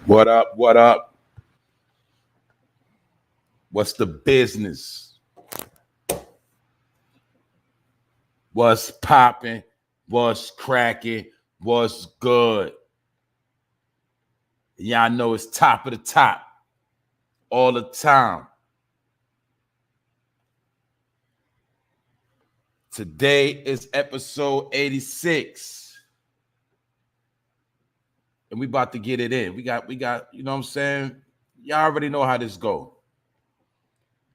What up? What up? What's the business? What's popping? What's cracking? What's good? Y'all know it's top of the top all the time. Today is episode 86. And we about to get it in. We got, you know what I'm saying? Y'all already know how this go.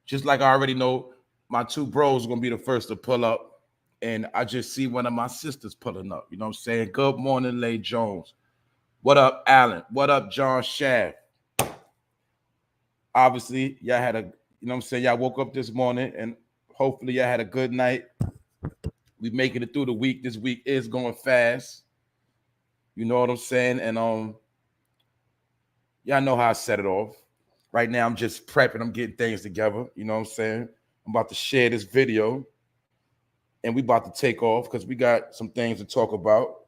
Just like I already know my two bros are going to be the first to pull up. And I just see one of my sisters pulling up. You know what I'm saying? Good morning, Lay Jones. What up, Alan? What up, John Shaft? Obviously, y'all had a, you know what I'm saying? Y'all woke up this morning and hopefully y'all had a good night. We making it through the week. This week is going fast. You know what I'm saying? And y'all know how I set it off. Right now, I'm just prepping. I'm getting things together. You know what I'm saying? I'm about to share this video. And we about to take off because we got some things to talk about.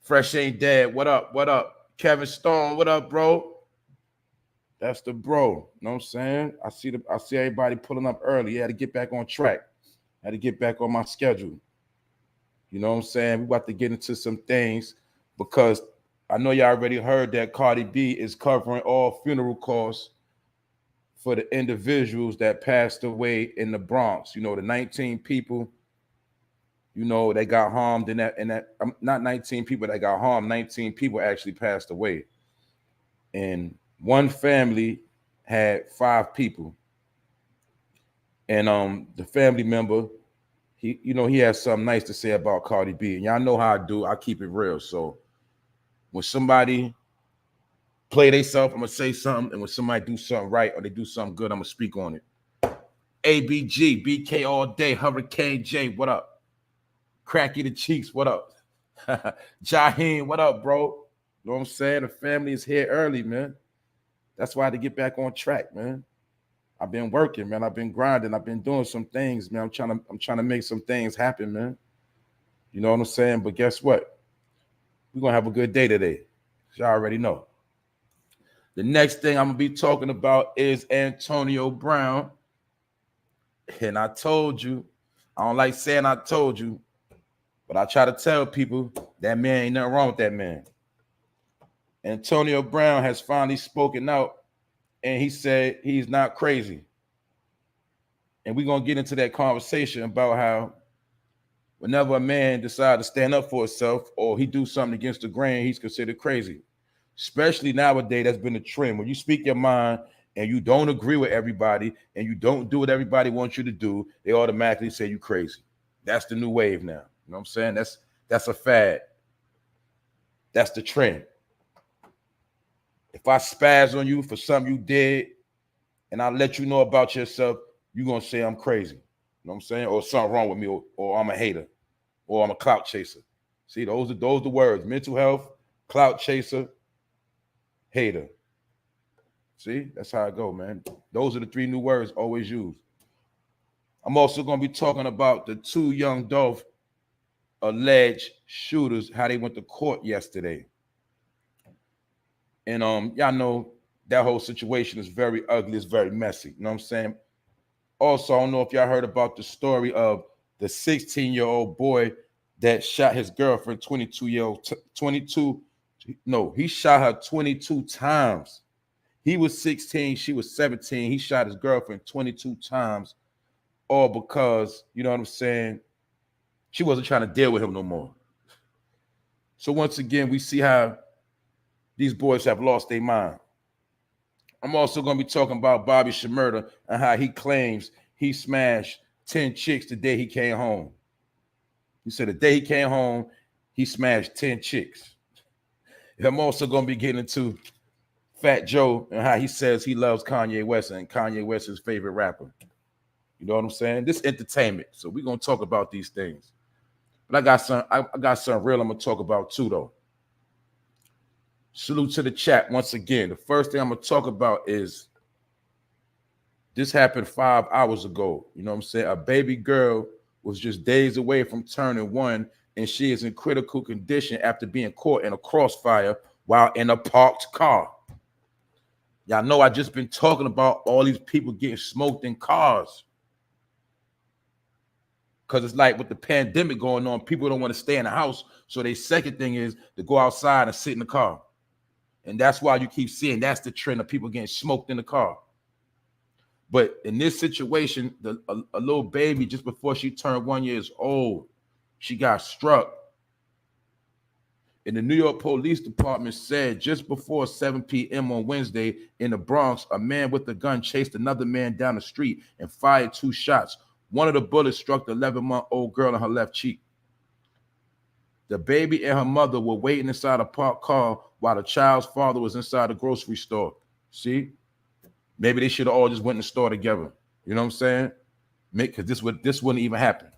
Fresh ain't dead. What up? What up? Kevin Stone, what up, bro? That's the bro. You know what I'm saying? I see everybody pulling up early. I had to get back on track. I had to get back on my schedule. You know what I'm saying? We about to get into some things because I know y'all already heard that Cardi B is covering all funeral costs for the individuals that passed away in the Bronx. You know, the 19 people, you know, they got harmed in that, not 19 people that got harmed, 19 people actually passed away. And one family had 5 people. And the family member, he has something nice to say about Cardi B. And y'all know how I do. I keep it real. So when somebody play themselves, I'm going to say something. And when somebody do something right or they do something good, I'm going to speak on it. ABG, BK all day, Hurricane J, what up? Cracky the Cheeks, what up? Jaheen, what up, bro? You know what I'm saying? The family is here early, man. That's why I had to get back on track, man. I've been working, man. I've been grinding. I've been doing some things, man. I'm trying to make some things happen, man. You know what I'm saying? But guess what? We're going to have a good day today. Y'all already know. The next thing I'm going to be talking about is ANTONIOBROWN. And I told you, I don't like saying I told you, but I try to tell people that man ain't nothing wrong with that man. ANTONIOBROWN has finally spoken out, and he said he's not crazy. And we're going to get into that conversation about how whenever a man decides to stand up for himself or he do something against the grain, he's considered crazy. Especially nowadays, that's been a trend. When you speak your mind and you don't agree with everybody and you don't do what everybody wants you to do, they automatically say you crazy. That's the new wave now. You know what I'm saying? That's a fad. That's the trend. If I spaz on you for something you did and I let you know about yourself, you're going to say I'm crazy. You know what I'm saying? Or something wrong with me, or I'm a hater, or I'm a clout chaser. See, those are the words. Mental health, clout chaser, hater. See, that's how I go, man. Those are the 3 new words always used. I'm also going to be talking about the 2 young Dolph alleged shooters, how they went to court yesterday. And y'all know that whole situation is very ugly. It's very messy. You know what I'm saying? Also, I don't know if y'all heard about the story of the 16-year-old boy that shot his girlfriend, he shot her 22 times. He was 16, she was 17. He shot his girlfriend 22 times, all because, you know what I'm saying, she wasn't trying to deal with him no more. So once again, we see how these boys have lost their mind. I'm also going to be talking about BOBBYSHMURDA and how he claims he smashed 10 chicks the day he came home. He said the day he came home, he smashed 10 chicks. I'm also going to be getting into FATJOE and how he says he loves KANYEWEST and KANYEWEST is his favorite rapper. You know what I'm saying? This entertainment. So we're going to talk about these things. But I got something real I'm going to talk about too, though. Salute to the chat once again. The first thing I'm going to talk about is this happened 5 hours ago. You know what I'm saying? A baby girl was just days away from turning 1, and she is in critical condition after being caught in a crossfire while in a parked car. Y'all know I just been talking about all these people getting smoked in cars. Because it's like with the pandemic going on, people don't want to stay in the house. So their second thing is to go outside and sit in the car. And that's why you keep seeing that's the trend of people getting smoked in the car. But in this situation, a little baby, just before she turned 1 year old, she got struck. And the New York Police Department said just before 7 p.m. on Wednesday in the Bronx, a man with a gun chased another man down the street and fired 2 shots. One of the bullets struck the 11-month-old girl in her left cheek. The baby and her mother were waiting inside a parked car while the child's father was inside the grocery store. See? Maybe they should have all just went in the store together. You know what I'm saying? Because this wouldn't even happen.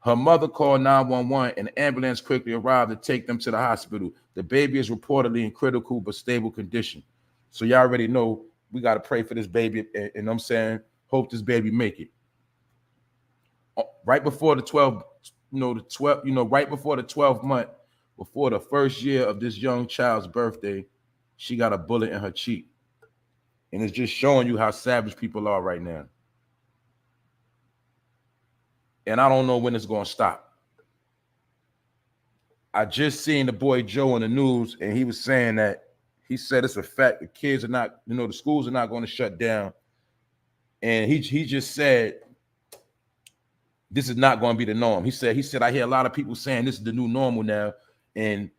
Her mother called 911 and an ambulance quickly arrived to take them to the hospital. The baby is reportedly in critical but stable condition. So y'all already know we got to pray for this baby. And I'm saying, hope this baby make it. Right before the 12th month, before the first year of this young child's birthday, she got a bullet in her cheek. And it's just showing you how savage people are right now. And I don't know when it's going to stop. I just seen the boy Joe on the news, and he was saying that he said it's a fact. The kids are not, the schools are not going to shut down. And he just said this is not going to be the norm. He said, I hear a lot of people saying this is the new normal now. And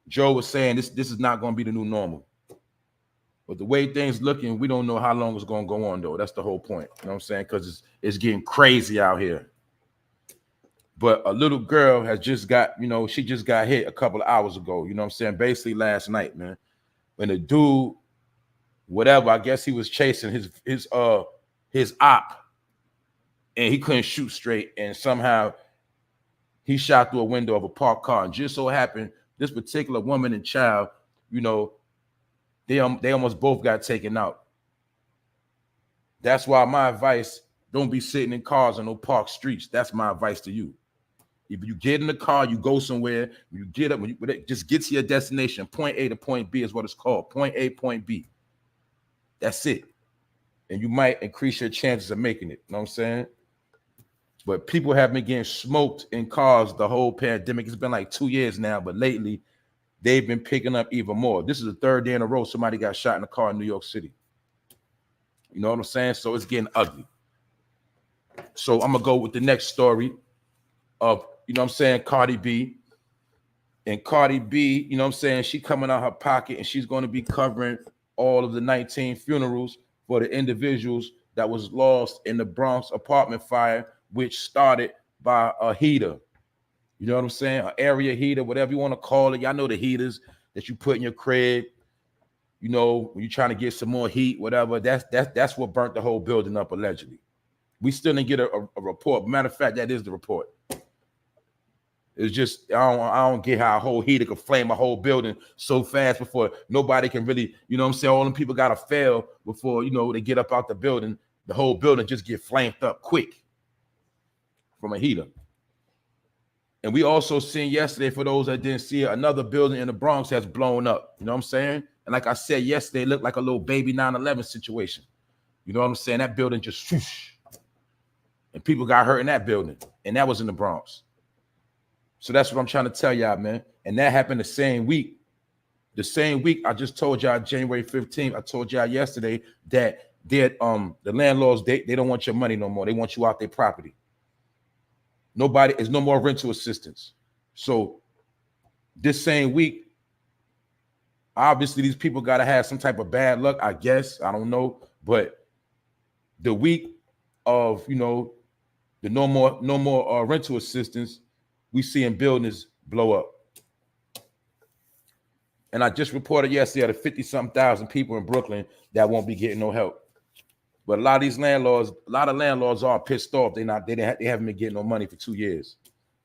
Joe was saying this is not going to be the new normal. But the way things looking, we don't know how long it's going to go on, though. That's the whole point. You know what I'm saying? Because it's getting crazy out here. But a little girl has just got, she just got hit a couple of hours ago. You know what I'm saying? Basically last night, man. When the dude, whatever, I guess he was chasing his op, and he couldn't shoot straight, and somehow he shot through a window of a parked car. And just so happened, this particular woman and child, they almost both got taken out. That's why my advice, don't be sitting in cars on no park streets. That's my advice to you. If you get in the car, you go somewhere, you get up, just get to your destination. Point A to point B is what it's called. Point A, point B. That's it. And you might increase your chances of making it. You know what I'm saying? But people have been getting smoked in cars the whole pandemic. It's been like 2 years now, but lately they've been picking up even more. This is the 3rd day in a row somebody got shot in a car in New York City. You know what I'm saying? So it's getting ugly. So I'm going to go with the next story of, Cardi B. And Cardi B, she coming out her pocket, and she's going to be covering all of the 19 funerals for the individuals that was lost in the Bronx apartment fire, which started by a heater. You know what I'm saying? An area heater, whatever you want to call it. Y'all know the heaters that you put in your crib, when you're trying to get some more heat, whatever. That's what burnt the whole building up, allegedly. We still didn't get a report. Matter of fact, that is the report. It's just, I don't get how a whole heater could flame a whole building so fast before nobody can really, all them people got to fail before, they get up out the building. The whole building just get flamed up quick from a heater. And we also seen yesterday, for those that didn't see it, another building in the Bronx has blown up. You know what I'm saying? And like I said yesterday, it looked like a little baby 9/11 situation. You know what I'm saying? That building just whoosh, and people got hurt in that building. And that was in the Bronx. So that's what I'm trying to tell y'all, man. And that happened the same week. The same week I just told y'all, January 15th, I told y'all yesterday that the landlords, they don't want your money no more. They want you out their property. Nobody, there's no more rental assistance. So this same week, obviously these people got to have some type of bad luck, I guess. I don't know. But the week of, the no more rental assistance, we seeing buildings blow up. And I just reported yesterday that 50-something thousand people in Brooklyn that won't be getting no help. But a lot of these landlords, are pissed off. They haven't been getting no money for 2 years.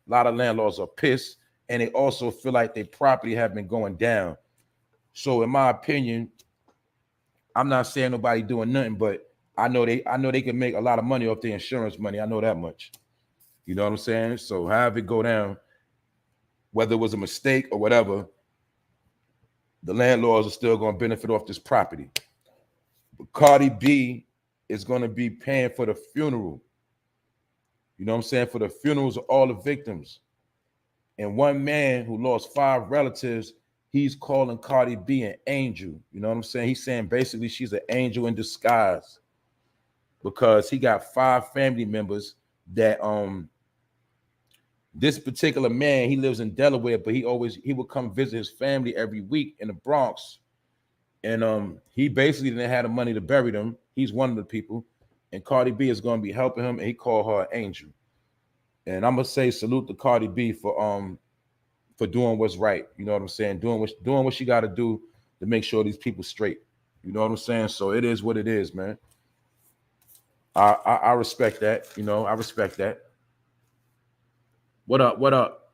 A lot of landlords are pissed, and they also feel like their property have been going down. So in my opinion, I'm not saying nobody doing nothing, but I know they can make a lot of money off their insurance money. I know that much. You know what I'm saying? So however it go down, whether it was a mistake or whatever, the landlords are still going to benefit off this property. But Cardi B is going to be paying for the funeral. You know what I'm saying? For the funerals of all the victims. And one man who lost 5 relatives, he's calling Cardi B an angel. You know what I'm saying? He's saying basically she's an angel in disguise because he got 5 family members that this particular man, he lives in Delaware, but he would come visit his family every week in the Bronx. And he basically didn't have the money to bury them. He's one of the people. And Cardi B is going to be helping him, and he called her an angel. And I'm gonna say salute to Cardi B for doing what's right. You know what I'm saying? Doing what she got to do to make sure these people straight. You know what I'm saying? So it is what it is, man. I respect that. You know, I respect that. What up? What up?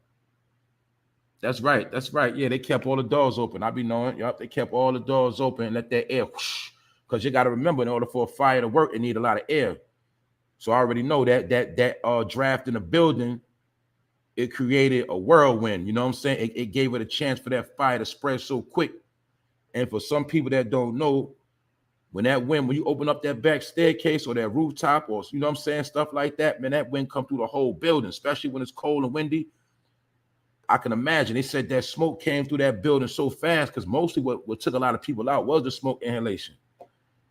That's right. That's right. Yeah, they kept all the doors open. I be knowing. Yup, they kept all the doors open and let that air whoosh. Because you got to remember, in order for a fire to work, it need a lot of air. So I already know that draft in the building, it created a whirlwind. You know what I'm saying? It gave it a chance for that fire to spread so quick. And for some people that don't know, when you open up that back staircase or that rooftop or, you know what I'm saying, stuff like that, man, that wind come through the whole building, especially when it's cold and windy. I can imagine. They said that smoke came through that building so fast because mostly what took a lot of people out was the smoke inhalation.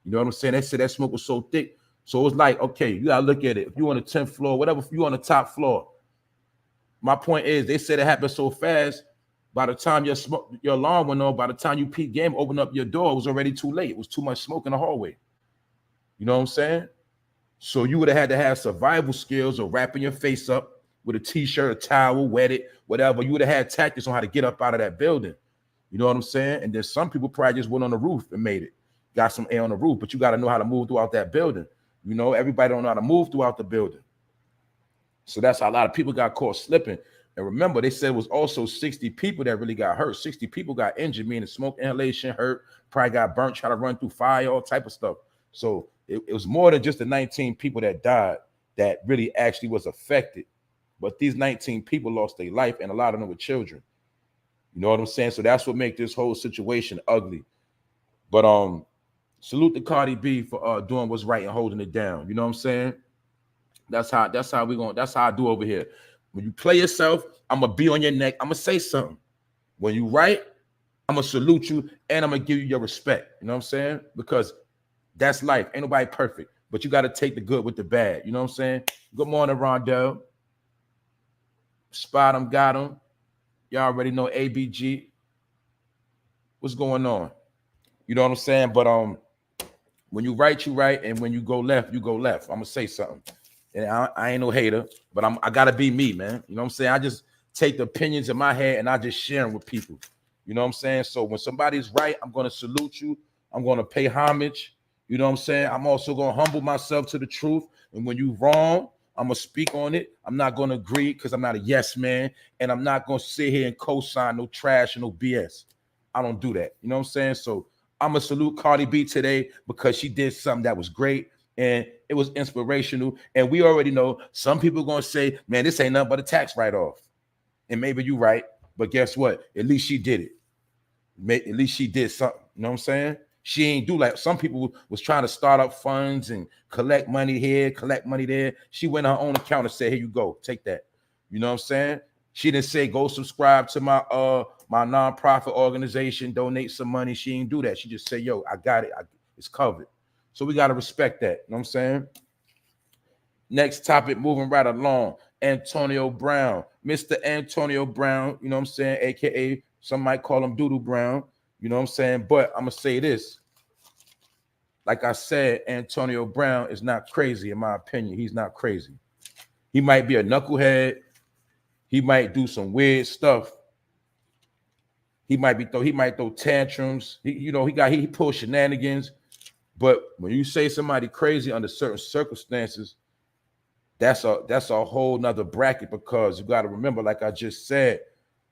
You know what I'm saying? They said that smoke was so thick. So it was like, okay, you gotta look at it. If you're on the 10th floor, whatever, if you're on the top floor. My point is, they said it happened so fast. By the time your alarm went on, by the time you peep game, open up your door, it was already too late. It was too much smoke in the hallway. You know what I'm saying? So you would have had to have survival skills of wrapping your face up with a t-shirt, a towel, wet it, whatever. You would have had tactics on how to get up out of that building. You know what I'm saying? And then some people probably just went on the roof and made it. Got some air on the roof, but you got to know how to move throughout that building. You know, everybody don't know how to move throughout the building. So that's how a lot of people got caught slipping. And remember, they said it was also 60 people that really got hurt. 60 people got injured, meaning smoke inhalation, hurt, probably got burnt, trying to run through fire, all type of stuff. So it was more than just the 19 people that died that really actually was affected. But these 19 people lost their life, and a lot of them were children. You know what I'm saying? So that's what makes this whole situation ugly. But salute to Cardi B for doing what's right and holding it down. You know what I'm saying? That's how I do over here. When you play yourself, I'm gonna be on your neck. I'm gonna say something. When you right, I'm gonna salute you and I'm gonna give you your respect. You know what I'm saying? Because that's life. Ain't nobody perfect, but you got to take the good with the bad. You know what I'm saying? Good morning, Rondo. Spot him, got him. Y'all already know ABG. What's going on? You know what I'm saying? But when you right, you right, and when you go left, you go left. I'm gonna say something. And I ain't no hater, but I gotta be me, man. You know what I'm saying? I just take the opinions in my head and I just share them with people. You know what I'm saying? So when somebody's right, I'm gonna salute you. I'm gonna pay homage. You know what I'm saying? I'm also gonna humble myself to the truth. And when you wrong, I'm gonna speak on it. I'm not gonna agree because I'm not a yes man, and I'm not gonna sit here and co-sign no trash and no BS. I don't do that. You know what I'm saying? So I'm gonna salute Cardi B today because she did something that was great. And it was inspirational. And we already know some people are going to say, man, this ain't nothing but a tax write-off. And maybe you're right. But guess what? At least she did it. At least she did something. You know what I'm saying? She ain't do like some people was trying to start up funds and collect money here, collect money there. She went on her own account and said, here you go. Take that. You know what I'm saying? She didn't say, go subscribe to my nonprofit organization, donate some money. She didn't do that. She just said, yo, I got it. It's covered. So we got to respect that. You know what I'm saying? Next topic, moving right along. Antonio Brown. Mr. Antonio Brown, you know what I'm saying? AKA, some might call him Doodoo Brown. You know what I'm saying? But I'm going to say this. Like I said, Antonio Brown is not crazy, in my opinion. He's not crazy. He might be a knucklehead. He might do some weird stuff. He might throw tantrums. He pulls shenanigans. But when you say somebody crazy under certain circumstances, that's a whole nother bracket, because you got to remember, like I just said,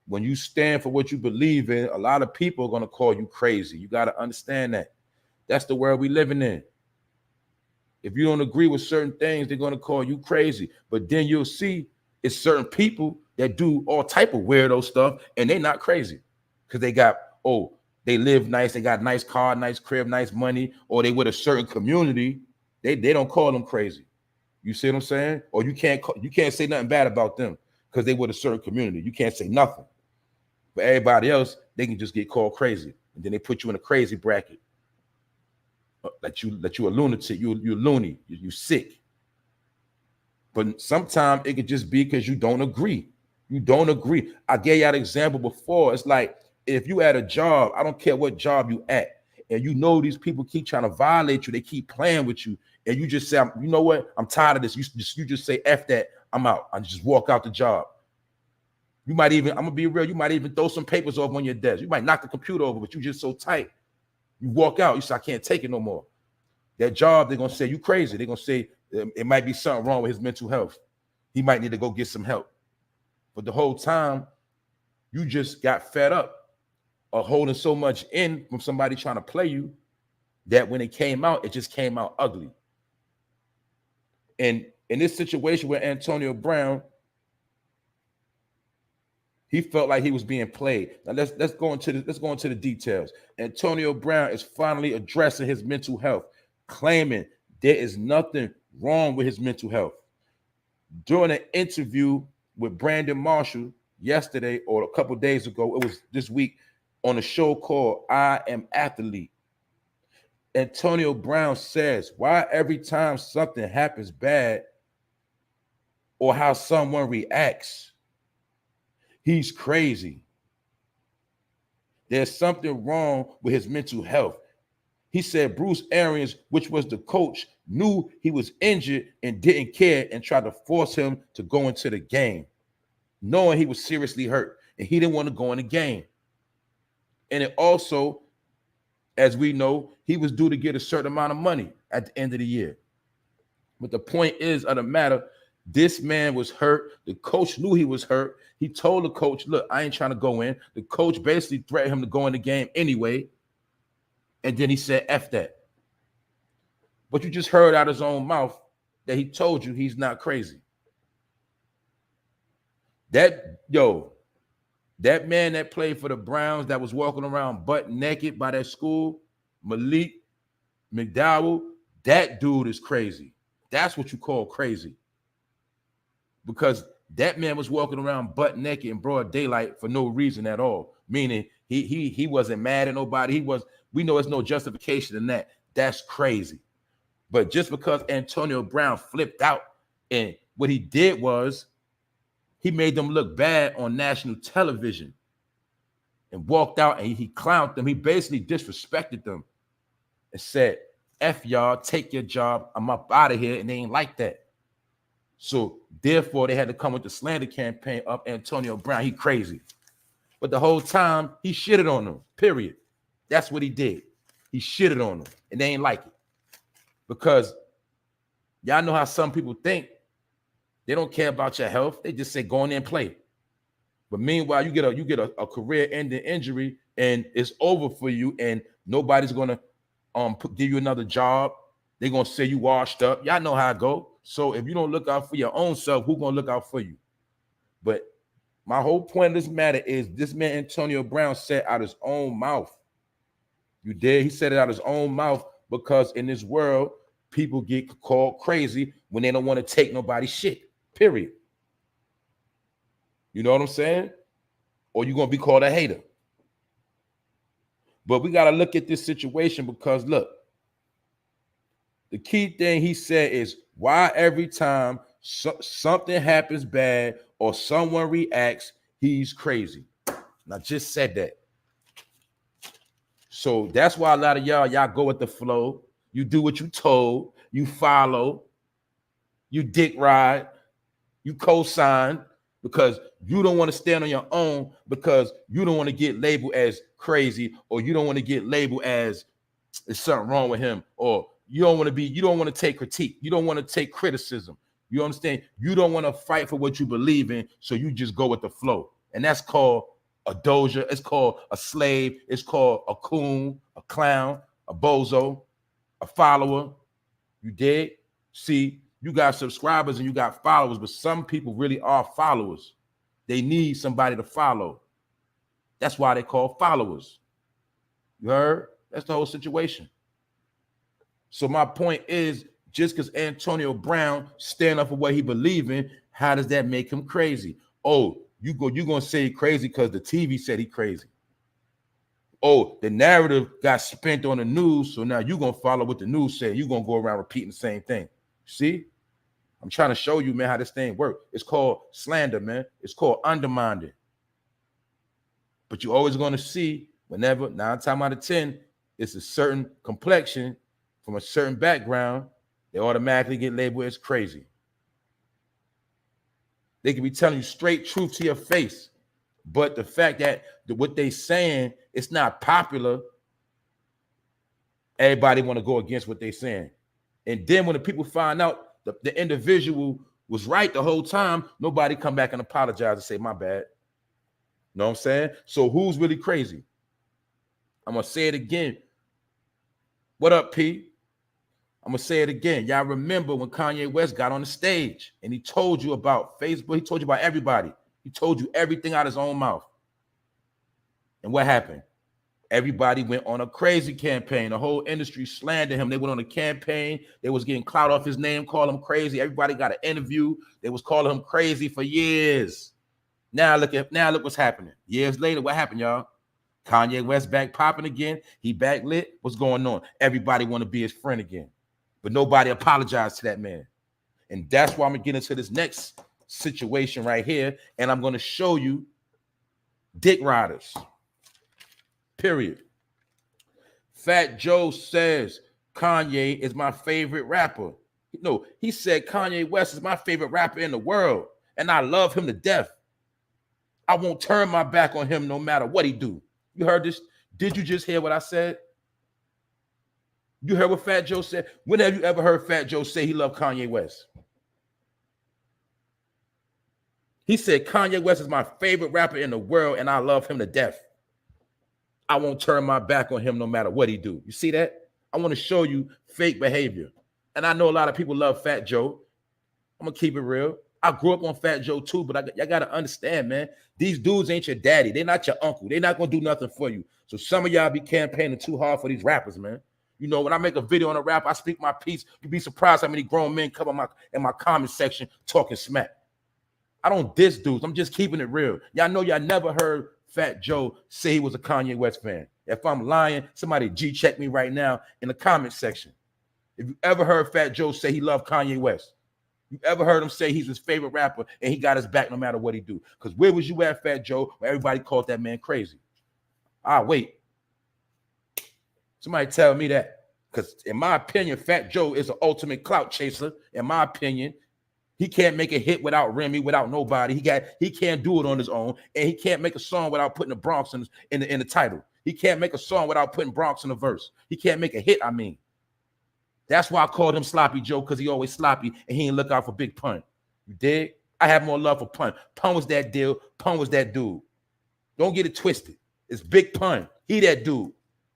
when you stand for what you believe in, a lot of people are going to call you crazy. You got to understand that. That's the world we living in. If you don't agree with certain things, they're going to call you crazy. But then you'll see it's certain people that do all type of weirdo stuff, and they're not crazy because they got they live nice, they got nice car, nice crib, nice money, or they with a certain community, they don't call them crazy. You see what I'm saying? Or you can't say nothing bad about them because they with a certain community. You can't say nothing. But everybody else, they can just get called crazy, and then they put you in a crazy bracket. That you a lunatic, you loony, you sick. But sometimes it could just be because you don't agree. You don't agree. I gave you an example before. It's like if you at a job, I don't care what job you at, and you know these people keep trying to violate you, they keep playing with you, and you just say, you know what, I'm tired of this. You just say, F that, I'm out. I just walk out the job. You might even, I'm gonna be real, you might even throw some papers off on your desk. You might knock the computer over, but you just so tight. You walk out, you say, I can't take it no more. That job, they're gonna say you crazy. They're gonna say it might be something wrong with his mental health. He might need to go get some help. But the whole time, you just got fed up of holding so much in from somebody trying to play you that when it came out, it just came out ugly. And in this situation with Antonio Brown, he felt like he was being played. Now let's go into the details. Antonio Brown is finally addressing his mental health, claiming there is nothing wrong with his mental health. During an interview with Brandon Marshall yesterday or a couple days ago, it was this week, on a show called I Am Athlete, Antonio Brown says, why every time something happens bad or how someone reacts, he's crazy. There's something wrong with his mental health. He said Bruce Arians, which was the coach, knew he was injured and didn't care and tried to force him to go into the game, knowing he was seriously hurt and he didn't want to go in the game. And it also, as we know, he was due to get a certain amount of money at the end of the year. But the point is of the matter, this man was hurt. The coach knew he was hurt. He told the coach, look, I ain't trying to go in. The coach basically threatened him to go in the game anyway. And then he said, F that. But you just heard out his own mouth that he told you he's not crazy. That man that played for the Browns that was walking around butt naked by that school, Malik McDowell, that dude is crazy. That's what you call crazy. Because that man was walking around butt naked in broad daylight for no reason at all. Meaning he wasn't mad at nobody. We know there's no justification in that. That's crazy. But just because Antonio Brown flipped out, and what he did was he made them look bad on national television and walked out and he clowned them. He basically disrespected them and said, F y'all, take your job. I'm up out of here. And they ain't like that. So therefore, they had to come with the slander campaign of Antonio Brown. He crazy. But the whole time, he shitted on them, period. That's what he did. He shitted on them, and they ain't like it. Because y'all know how some people think. They don't care about your health. They just say, go in there and play. But meanwhile, you get a career-ending injury, and it's over for you, and nobody's going to give you another job. They're going to say you washed up. Y'all know how it go. So if you don't look out for your own self, who's going to look out for you? But my whole point of this matter is this man Antonio Brown said out his own mouth. You did. He said it out his own mouth because in this world, people get called crazy when they don't want to take nobody's shit, period. You know what I'm saying? Or you're going to be called a hater. But we got to look at this situation because, look, the key thing he said is why every time something happens bad or someone reacts, he's crazy. And I just said that. So that's why a lot of y'all go with the flow. You do what you told. You follow. You dick ride. You co-sign because you don't want to stand on your own because you don't want to get labeled as crazy or you don't want to get labeled as there's something wrong with him or you don't want to take critique. You don't want to take criticism. You understand? You don't want to fight for what you believe in, so you just go with the flow. And that's called a doja. It's called a slave. It's called a coon, a clown, a bozo, a follower. You dig? See, you got subscribers and you got followers, but some people really are followers. They need somebody to follow. That's why they call followers. You heard? That's the whole situation. So my point is, just because Antonio Brown stand up for what he believe in, how does that make him crazy? Oh, you gonna say he crazy because the TV said he crazy. Oh, the narrative got spent on the news, so now you're gonna follow what the news said. You're gonna go around repeating the same thing. See? I'm trying to show you, man, how this thing works. It's called slander, man. It's called undermining. But you're always gonna see, whenever 9 times out of 10, it's a certain complexion from a certain background, they automatically get labeled as crazy. They can be telling you straight truth to your face, but the fact that what they saying, it's not popular, everybody want to go against what they saying. And then when the people find out the individual was right the whole time, nobody come back and apologize and say, my bad. Know what I'm saying? So who's really crazy? I'm going to say it again. What up, P? I'm going to say it again. Y'all remember when Kanye West got on the stage and he told you about Facebook, he told you about everybody. He told you everything out of his own mouth. And what happened? Everybody went on a crazy campaign. The whole industry slandered him. They went on a campaign. They was getting clout off his name, calling him crazy. Everybody got an interview. They was calling him crazy for years. Now look what's happening. Years later, what happened, y'all? Kanye West back popping again. He back lit. What's going on? Everybody want to be his friend again. But nobody apologized to that man. And that's why I'm going to get into this next situation right here. And I'm going to show you dick riders. Period. FATJOE says Kanye is my favorite rapper. No, he said Kanye West is my favorite rapper in the world. And I love him to death. I won't turn my back on him no matter what he do. You heard this? Did you just hear what I said? You heard what FATJOE said? When have you ever heard FATJOE say he loved Kanye West? He said Kanye West is my favorite rapper in the world and I love him to death. I won't turn my back on him no matter what he do. You see that? I want to show you fake behavior. And I know a lot of people love FATJOE. I'm going to keep it real. I grew up on FATJOE too, but y'all got to understand, man, these dudes ain't your daddy. They're not your uncle. They're not going to do nothing for you. So some of y'all be campaigning too hard for these rappers, man. You know, when I make a video on a rap, I speak my piece. You'd be surprised how many grown men come in my comment section talking smack. I don't diss dudes. I'm just keeping it real. Y'all know y'all never heard FATJOE say he was a Kanye West fan. If I'm lying, somebody G-check me right now in the comment section. If you ever heard FATJOE say he loved Kanye West, you ever heard him say he's his favorite rapper and he got his back no matter what he do? Because where was you at, FATJOE, when everybody called that man crazy? Wait. Somebody tell me that. Because in my opinion, FATJOE is an ultimate clout chaser. In my opinion, he can't make a hit without Remy, without nobody. He can't do it on his own, and he can't make a song without putting the Bronx in the title. He can't make a song without putting Bronx in the verse. He can't make a hit. I mean, that's why I called him Sloppy Joe, because he always sloppy and he ain't look out for Big Pun. You dig? I have more love for Pun. Pun was that deal. Pun was that dude. Don't get it twisted. It's Big Pun. He that dude.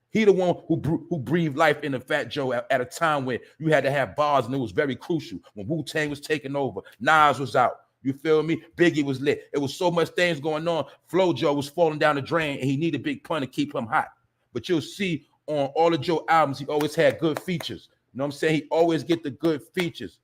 He the one who breathed life into FATJOE at a time when you had to have bars, and it was very crucial. When Wu-Tang was taking over, Nas was out. You feel me? Biggie was lit. It was so much things going on. FloJo was falling down the drain, and he needed Big Pun to keep him hot. But you'll see on all of Joe albums, he always had good features. You know what I'm saying? He always get the good features.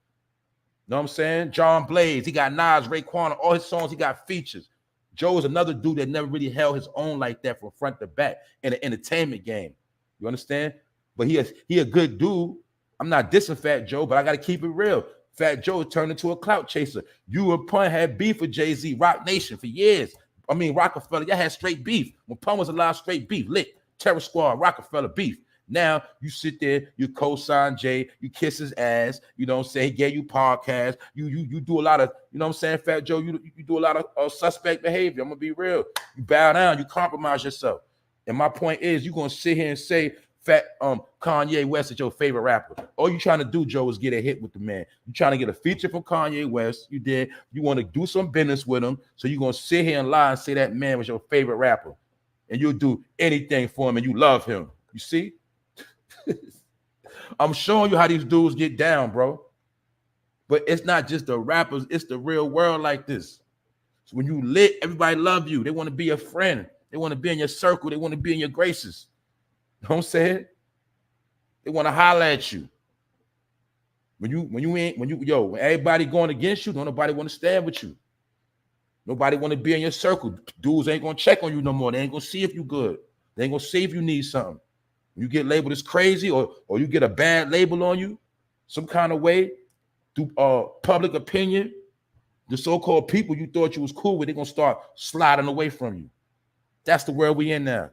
You know what I'm saying? John Blaze, he got Nas, Raekwon, all his songs, he got features. Joe is another dude that never really held his own like that from front to back in the entertainment game. You understand? But he a good dude. I'm not dissing FATJOE, but I got to keep it real. FATJOE turned into a clout chaser. You and Pun had beef with Jay-Z, Rock Nation for years. I mean, Rockefeller, y'all had straight beef. When Pun was alive, straight beef, lit. Terror Squad, Rockefeller beef. Now you sit there, you co-sign Jay, you kiss his ass, you know what I'm saying? He gave you podcasts, you do a lot of, you know what I'm saying, FATJOE, you do a lot of suspect behavior. I'm gonna be real. You bow down, you compromise yourself. And my point is, you're gonna sit here and say Kanye West is your favorite rapper. All you trying to do, Joe, is get a hit with the man. You trying to get a feature from Kanye West. You did. You want to do some business with him. So you're gonna sit here and lie and say that man was your favorite rapper. And you'll do anything for him and you love him. You see? I'm showing you how these dudes get down, bro. But it's not just the rappers, it's the real world like this. So when you lit, everybody love you. They want to be your friend. They want to be in your circle. They want to be in your graces. You know what I'm saying? They want to holler at you. When everybody going against you, don't nobody want to stand with you. Nobody want to be in your circle. Dudes ain't gonna check on you no more. They ain't gonna see if you good. They ain't gonna see if you need something. When you get labeled as crazy, or you get a bad label on you, some kind of way, through public opinion, the so-called people you thought you was cool with, they're gonna start sliding away from you. That's the world we in now.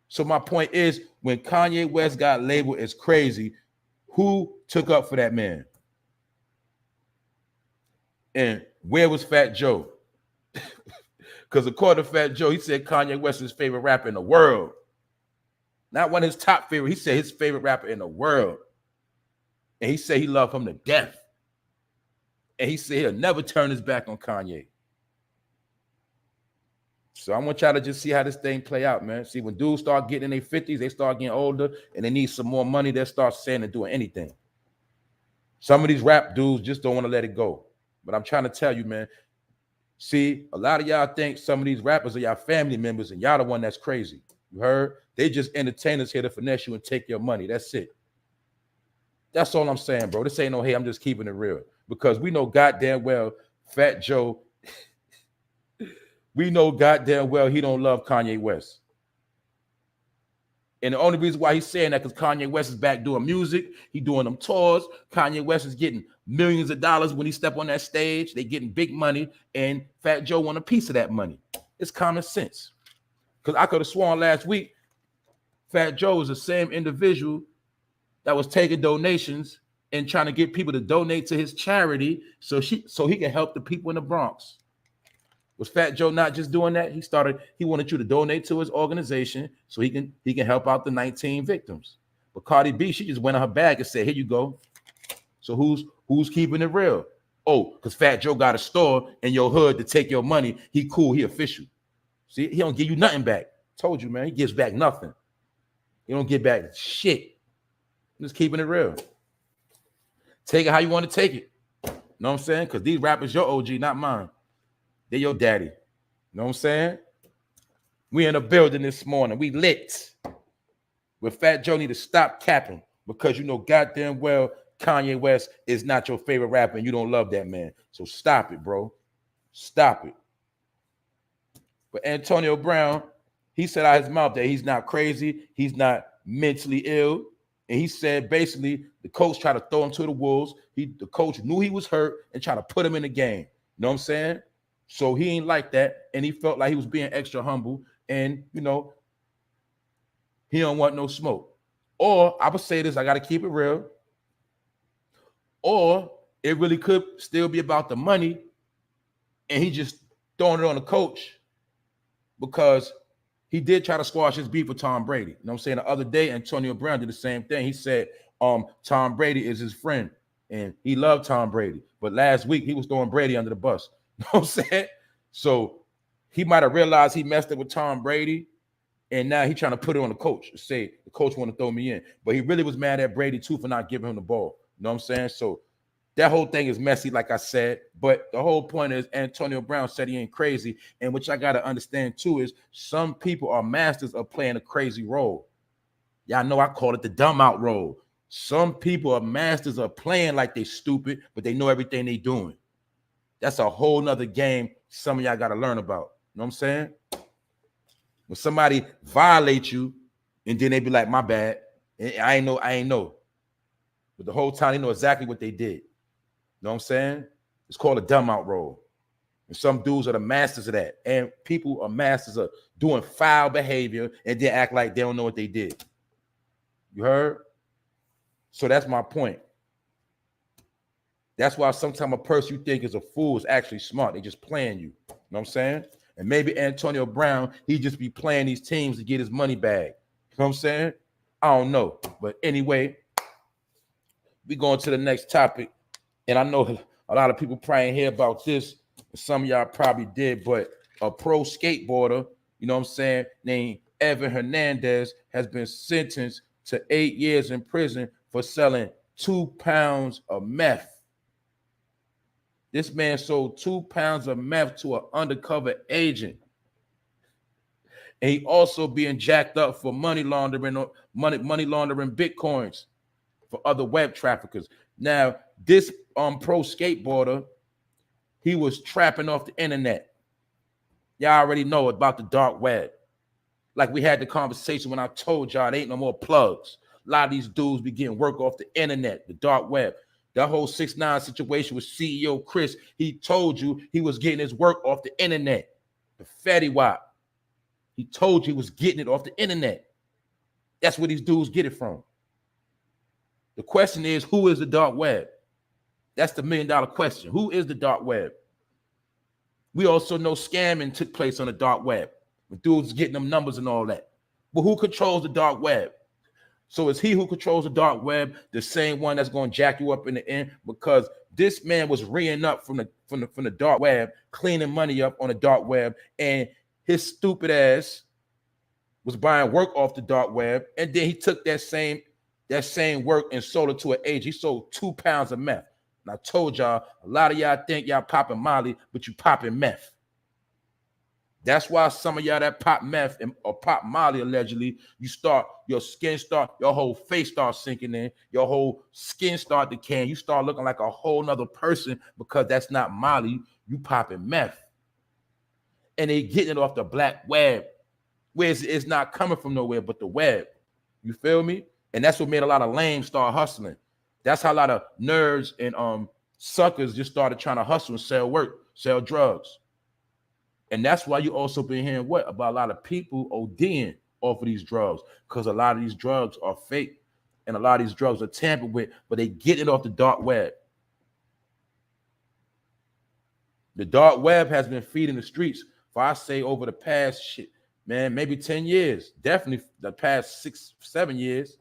So my point is, when Kanye West got labeled as crazy, who took up for that man? And where was Fat Joe? Because according to Fat Joe, he said Kanye West is his favorite rapper in the world. Not one of his top favorite. He said his favorite rapper in the world. And he said he loved him to death. And he said he'll never turn his back on Kanye. So I want y'all to just see how this thing play out, man. See, when dudes start getting in their 50s, they start getting older, and they need some more money, they'll start saying and doing anything. Some of these rap dudes just don't want to let it go. But I'm trying to tell you, man, see, a lot of y'all think some of these rappers are y'all family members, and y'all the one that's crazy. You heard? They just entertainers here to finesse you and take your money. That's it. That's all I'm saying, bro. This ain't no, hey, I'm just keeping it real. Because we know goddamn well Fat Joe, we know goddamn well he don't love Kanye West. And the only reason why he's saying that because Kanye West is back doing music. He doing them tours. Kanye West is getting millions of dollars when he step on that stage. They getting big money, and Fat Joe want a piece of that money. It's common sense. Because I could have sworn last week Fat Joe was the same individual that was taking donations and trying to get people to donate to his charity so he can help the people in the Bronx. Was Fat Joe not just doing that? He wanted you to donate to his organization so he can help out the 19 victims. But Cardi B, she just went on her bag and said, here you go. So who's keeping it real? Oh, because Fat Joe got a store in your hood to take your money. He cool, he official. See, he don't give you nothing back. Told you, man, he gives back nothing. He don't give back shit. I'm just keeping it real. Take it how you want to take it. You know what I'm saying? Because these rappers your OG, not mine. They're your daddy. You know what I'm saying? We in a building this morning. We lit. But Fat Joe need to stop capping because you know goddamn well Kanye West is not your favorite rapper and you don't love that man. So stop it, bro. Stop it. But Antonio Brown, he said out his mouth that he's not crazy. He's not mentally ill. And he said basically the coach tried to throw him to the wolves. The coach knew he was hurt and tried to put him in the game. You know what I'm saying? So he ain't like that. And he felt like he was being extra humble. And, you know, he don't want no smoke. Or I would say this, I got to keep it real. Or it really could still be about the money. And he just throwing it on the coach because he did try to squash his beef with Tom Brady. You know what I'm saying? The other day, Antonio Brown did the same thing. He said, Tom Brady is his friend. And he loved Tom Brady. But last week, he was throwing Brady under the bus. You know what I'm saying? So he might have realized he messed up with Tom Brady. And now he's trying to put it on the coach. Say, the coach want to throw me in. But he really was mad at Brady, too, for not giving him the ball. You know what I'm saying? So that whole thing is messy, like I said. But the whole point is Antonio Brown said he ain't crazy. And what I got to understand, too, is some people are masters of playing a crazy role. Y'all know I call it the dumb out role. Some people are masters of playing like they stupid, but they know everything they doing. That's a whole nother game some of y'all got to learn about. You know what I'm saying? When somebody violates you, and then they be like, my bad. I ain't know. But the whole time they know exactly what they did. You know what I'm saying? It's called a dumb out role. And some dudes are the masters of that. And people are masters of doing foul behavior and then act like they don't know what they did. You heard? So that's my point. That's why sometimes a person you think is a fool is actually smart. They just playing you. You know what I'm saying? And maybe Antonio Brown, he just be playing these teams to get his money back. You know what I'm saying? I don't know. But anyway, we going to the next topic. And I know a lot of people probably ain't hear about this. Some of y'all probably did. But a pro skateboarder, you know what I'm saying, named Evan Hernandez has been sentenced to 8 years in prison for selling 2 pounds of meth. This man sold 2 pounds of meth to an undercover agent. And he also being jacked up for money laundering or money laundering bitcoins for other web traffickers. Now, this pro skateboarder, he was trapping off the internet. Y'all already know about the dark web. Like we had the conversation when I told y'all there ain't no more plugs. A lot of these dudes be getting work off the internet, the dark web. That whole 6ix9ine situation with CEO Chris, he told you he was getting his work off the internet. The Fetty Wap. He told you he was getting it off the internet. That's where these dudes get it from. The question is, who is the dark web? That's the $1 million question. Who is the dark web? We also know scamming took place on the dark web. With dudes getting them numbers and all that. But who controls the dark web? So is he who controls the dark web the same one that's going to jack you up in the end? Because this man was reeing up from the dark web, cleaning money up on the dark web, and his stupid ass was buying work off the dark web, and then he took that same work and sold it to an agent. He sold 2 pounds of meth. And I told y'all, a lot of y'all think y'all popping Molly, but you popping meth. That's why some of y'all that pop meth or pop Molly allegedly, your skin start, your whole face starts sinking in, your whole skin start decaying, you start looking like a whole nother person because that's not Molly, you popping meth. And they getting it off the black web, where it's not coming from nowhere but the web. You feel me? And that's what made a lot of lames start hustling. That's how a lot of nerds and suckers just started trying to hustle and sell work, sell drugs. And that's why you also been hearing what about a lot of people ODing off of these drugs, because a lot of these drugs are fake and a lot of these drugs are tampered with, but they get it off the dark web. The dark web has been feeding the streets for, I say, over the past maybe 10 years, definitely the past 6-7 years.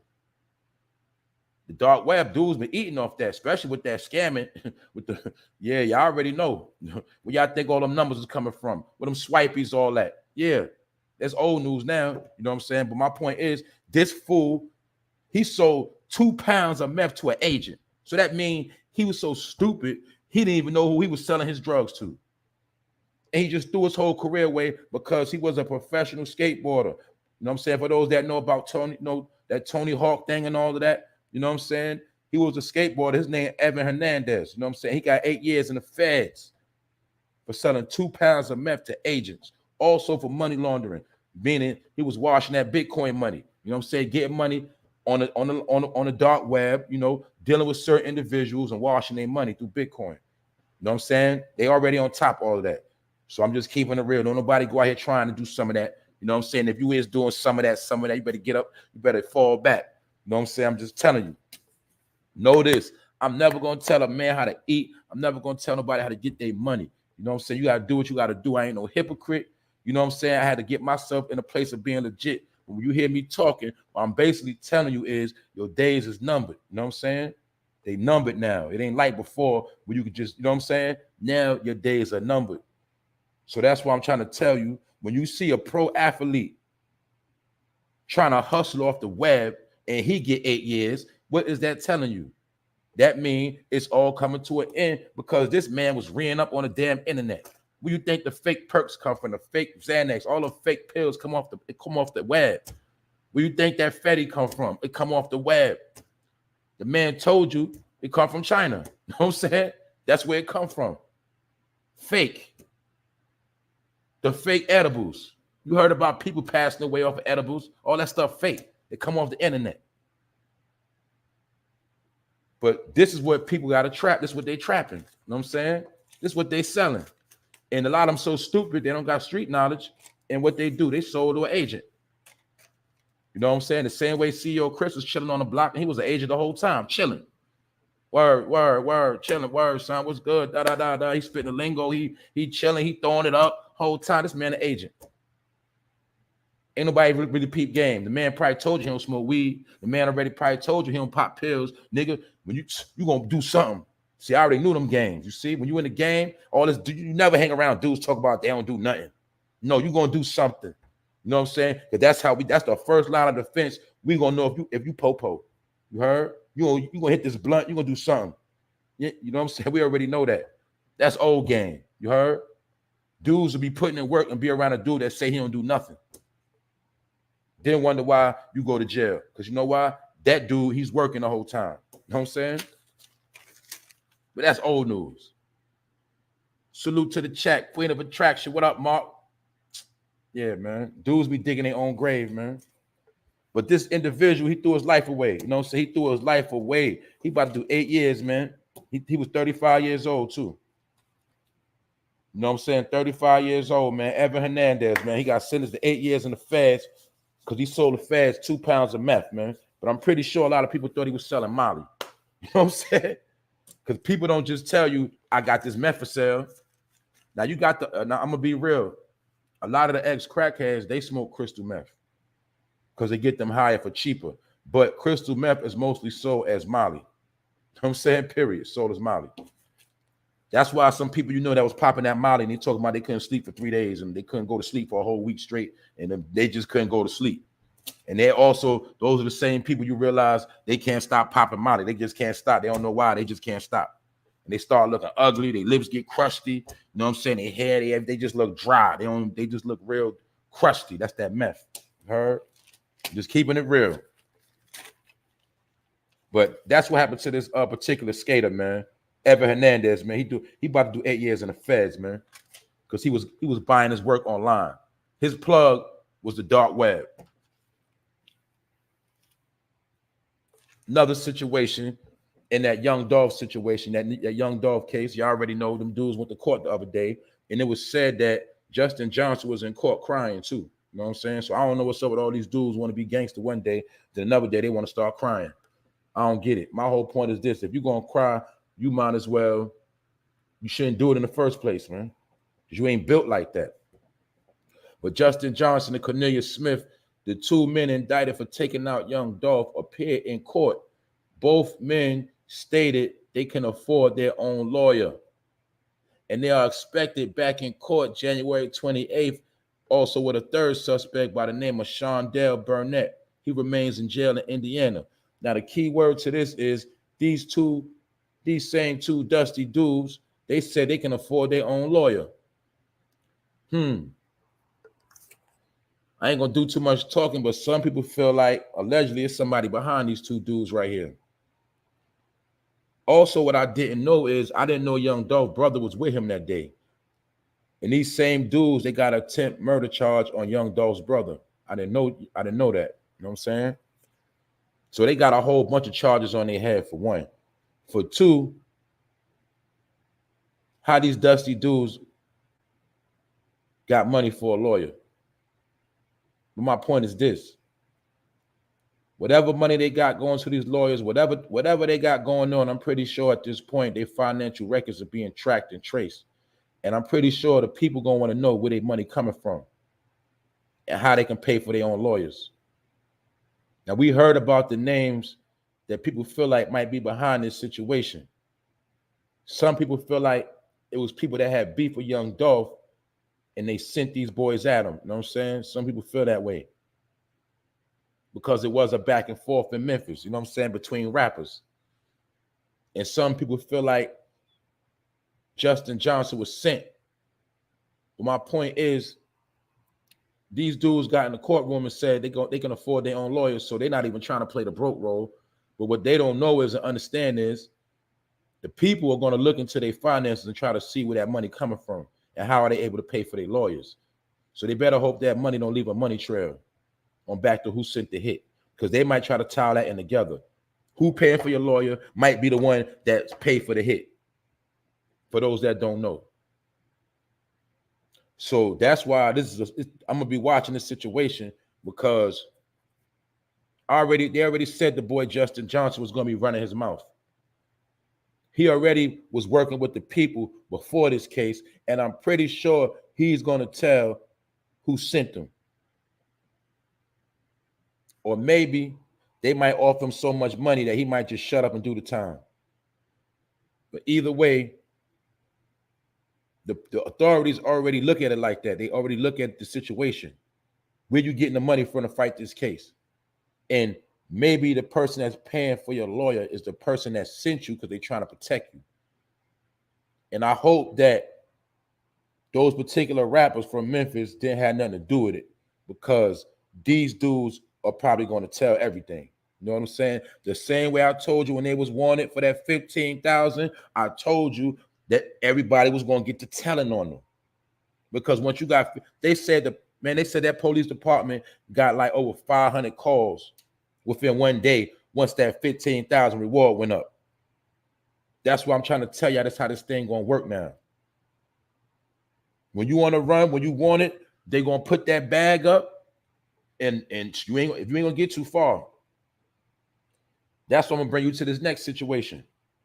The dark web dudes been eating off that, especially with that scamming. With the y'all already know where y'all think all them numbers is coming from. With them swipies, all that. Yeah, that's old news now. You know what I'm saying? But my point is, this fool, he sold 2 pounds of meth to an agent. So that means he was so stupid, he didn't even know who he was selling his drugs to. And he just threw his whole career away because he was a professional skateboarder. You know what I'm saying? For those that know about that Tony Hawk thing and all of that, you know what I'm saying? He was a skateboarder. His name Evan Hernandez. You know what I'm saying? He got 8 years in the feds for selling 2 pounds of meth to agents. Also for money laundering, meaning he was washing that Bitcoin money. You know what I'm saying? Getting money on the dark web, you know, dealing with certain individuals and washing their money through Bitcoin. You know what I'm saying? They already on top of all of that. So I'm just keeping it real. Don't nobody go out here trying to do some of that. You know what I'm saying? If you is doing some of that, you better get up. You better fall back. You know what I'm saying? I'm just telling you. Know this. I'm never going to tell a man how to eat. I'm never going to tell nobody how to get their money. You know what I'm saying? You got to do what you got to do. I ain't no hypocrite. You know what I'm saying? I had to get myself in a place of being legit. When you hear me talking, what I'm basically telling you is your days is numbered. You know what I'm saying? They numbered now. It ain't like before where you could just, you know what I'm saying? Now your days are numbered. So that's why I'm trying to tell you, when you see a pro athlete trying to hustle off the web and he get 8 years, what is that telling you? That means it's all coming to an end because this man was reeing up on the damn internet. Where you think the fake perks come from? The fake Xanax, all the fake pills come off the web. Where you think that Fetty come from? It come off the web. The man told you it come from China. You know what I'm saying? That's where it come from. Fake. The fake edibles. You heard about people passing away off of edibles. All that stuff fake. They come off the internet. But this is what people got to trap. This is what they trapping. You know what I'm saying? This is what they selling. And a lot of them so stupid, they don't got street knowledge. And what they do, they sold to an agent. You know what I'm saying? The same way CEO Chris was chilling on the block, and he was an agent the whole time, chilling. Word, chilling, word, son, what's good? Da. He spitting the lingo, he chilling, he throwing it up whole time. This man an agent. Ain't nobody really peep game. The man probably told you he don't smoke weed. The man already probably told you he don't pop pills. Nigga, when you gonna do something. See, I already knew them games. You see, when you in the game, all this, you never hang around dudes talk about they don't do nothing. No, you gonna do something. You know what I'm saying? Because that's the first line of defense. We gonna know if you popo. You heard? You gonna hit this blunt, you gonna do something. You know what I'm saying? We already know that. That's old game. You heard? Dudes will be putting in work and be around a dude that say he don't do nothing. Then wonder why you go to jail. Because you know why? That dude, he's working the whole time. You know what I'm saying? But that's old news. Salute to the chat. Queen of Attraction. What up, Mark? Yeah, man. Dudes be digging their own grave, man. But this individual, he threw his life away. You know what I'm saying? He threw his life away. He about to do 8 years, man. He was 35 years old, too. You know what I'm saying? 35 years old, man. Evan Hernandez, man. He got sentenced to 8 years in the feds because he sold the feds 2 pounds of meth, man. But I'm pretty sure a lot of people thought he was selling Molly. You know what I'm saying? Because people don't just tell you, I got this meth for sale. Now, you got the, now I'm going to be real. A lot of the ex-crackheads, they smoke crystal meth because they get them higher for cheaper. But crystal meth is mostly sold as Molly. You know what I'm saying? Period. Sold as Molly. That's why some people, you know, that was popping that Molly and they talking about they couldn't sleep for 3 days and they couldn't go to sleep for a whole week straight and then they just couldn't go to sleep. And they also, those are the same people you realize they can't stop popping Molly. They just can't stop. They don't know why. They just can't stop. And they start looking ugly. Their lips get crusty. You know what I'm saying? Their hair, they just look dry. They just look real crusty. That's that meth. Heard? Just keeping it real. But that's what happened to this particular skater, man. Evan Hernandez, man. He about to do 8 years in the feds, man. Because he was buying his work online. His plug was the dark web. Another situation in that young Dolph situation, that young Dolph case, you already know them dudes went to court the other day, and it was said that Justin Johnson was in court crying too. You know what I'm saying? So I don't know what's up with all these dudes want to be gangster one day, then another day they want to start crying. I don't get it. My whole point is this: if you're gonna cry, you might as well. You shouldn't do it in the first place, man, because you ain't built like that. But Justin Johnson and Cornelius Smith, the 2 men indicted for taking out young Dolph, appeared in court. Both men stated they can afford their own lawyer, and they are expected back in court January 28th, also with a third suspect by the name of Shondell Burnett. He remains in jail in Indiana. Now, the key word to this is these same two dusty dudes, they said they can afford their own lawyer. I ain't gonna do too much talking, but some people feel like allegedly it's somebody behind these two dudes right here. Also, what I didn't know is I didn't know young Dolph's brother was with him that day. And these same dudes, they got an attempt murder charge on young Dolph's brother. I didn't know that. You know what I'm saying? So they got a whole bunch of charges on their head, for one. For two, how these dusty dudes got money for a lawyer. But my point is this: whatever money they got going to these lawyers, whatever they got going on, I'm pretty sure at this point their financial records are being tracked and traced. And I'm pretty sure the people gonna want to know where their money coming from and how they can pay for their own lawyers. Now, we heard about the names that people feel like might be behind this situation. Some people feel like it was people that had beef with young Dolph and they sent these boys at him. You know what I'm saying? Some people feel that way because it was a back and forth in Memphis, you know what I'm saying, between rappers. And some people feel like Justin Johnson was sent. But my point is, these dudes got in the courtroom and said they can afford their own lawyers, so they're not even trying to play the broke role. But what they don't know is and understand is the people are going to look into their finances and try to see where that money coming from and how are they able to pay for their lawyers. So they better hope that money don't leave a money trail on back to who sent the hit, because they might try to tie that in together. Who paying for your lawyer might be the one that's paid for the hit, for those that don't know. So that's why I'm gonna be watching this situation, because they already said the boy Justin Johnson was gonna be running his mouth. He already was working with the people before this case, and I'm pretty sure he's gonna tell who sent him. Or maybe they might offer him so much money that he might just shut up and do the time. But either way, the authorities already look at it like that. They already look at the situation. Where you getting the money from to fight this case? And maybe the person that's paying for your lawyer is the person that sent you because they're trying to protect you. And I hope that those particular rappers from Memphis didn't have nothing to do with it, because these dudes are probably going to tell everything. You know what I'm saying? The same way I told you when they was wanted for that 15,000, I told you that everybody was going to get to telling on them. Because once you got, they said that police department got like over 500 calls within one day once that 15,000 reward went up. That's what I'm trying to tell you. That's how this thing gonna work now. When you want to run, when you want it, they gonna put that bag up, and if you ain't gonna get too far. That's what I'm gonna bring you to this next situation.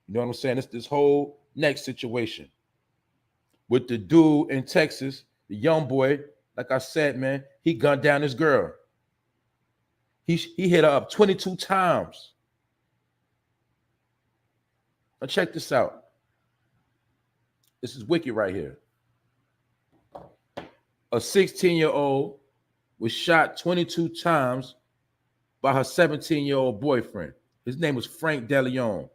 You know what I'm saying? It's this whole next situation with the dude in Texas, the young boy. Like I said, man, he gunned down this girl. He hit her up 22 times. Now check this out. This is wicked right here. A 16-year-old was shot 22 times by her 17-year-old boyfriend. His name was Frank DeLeon.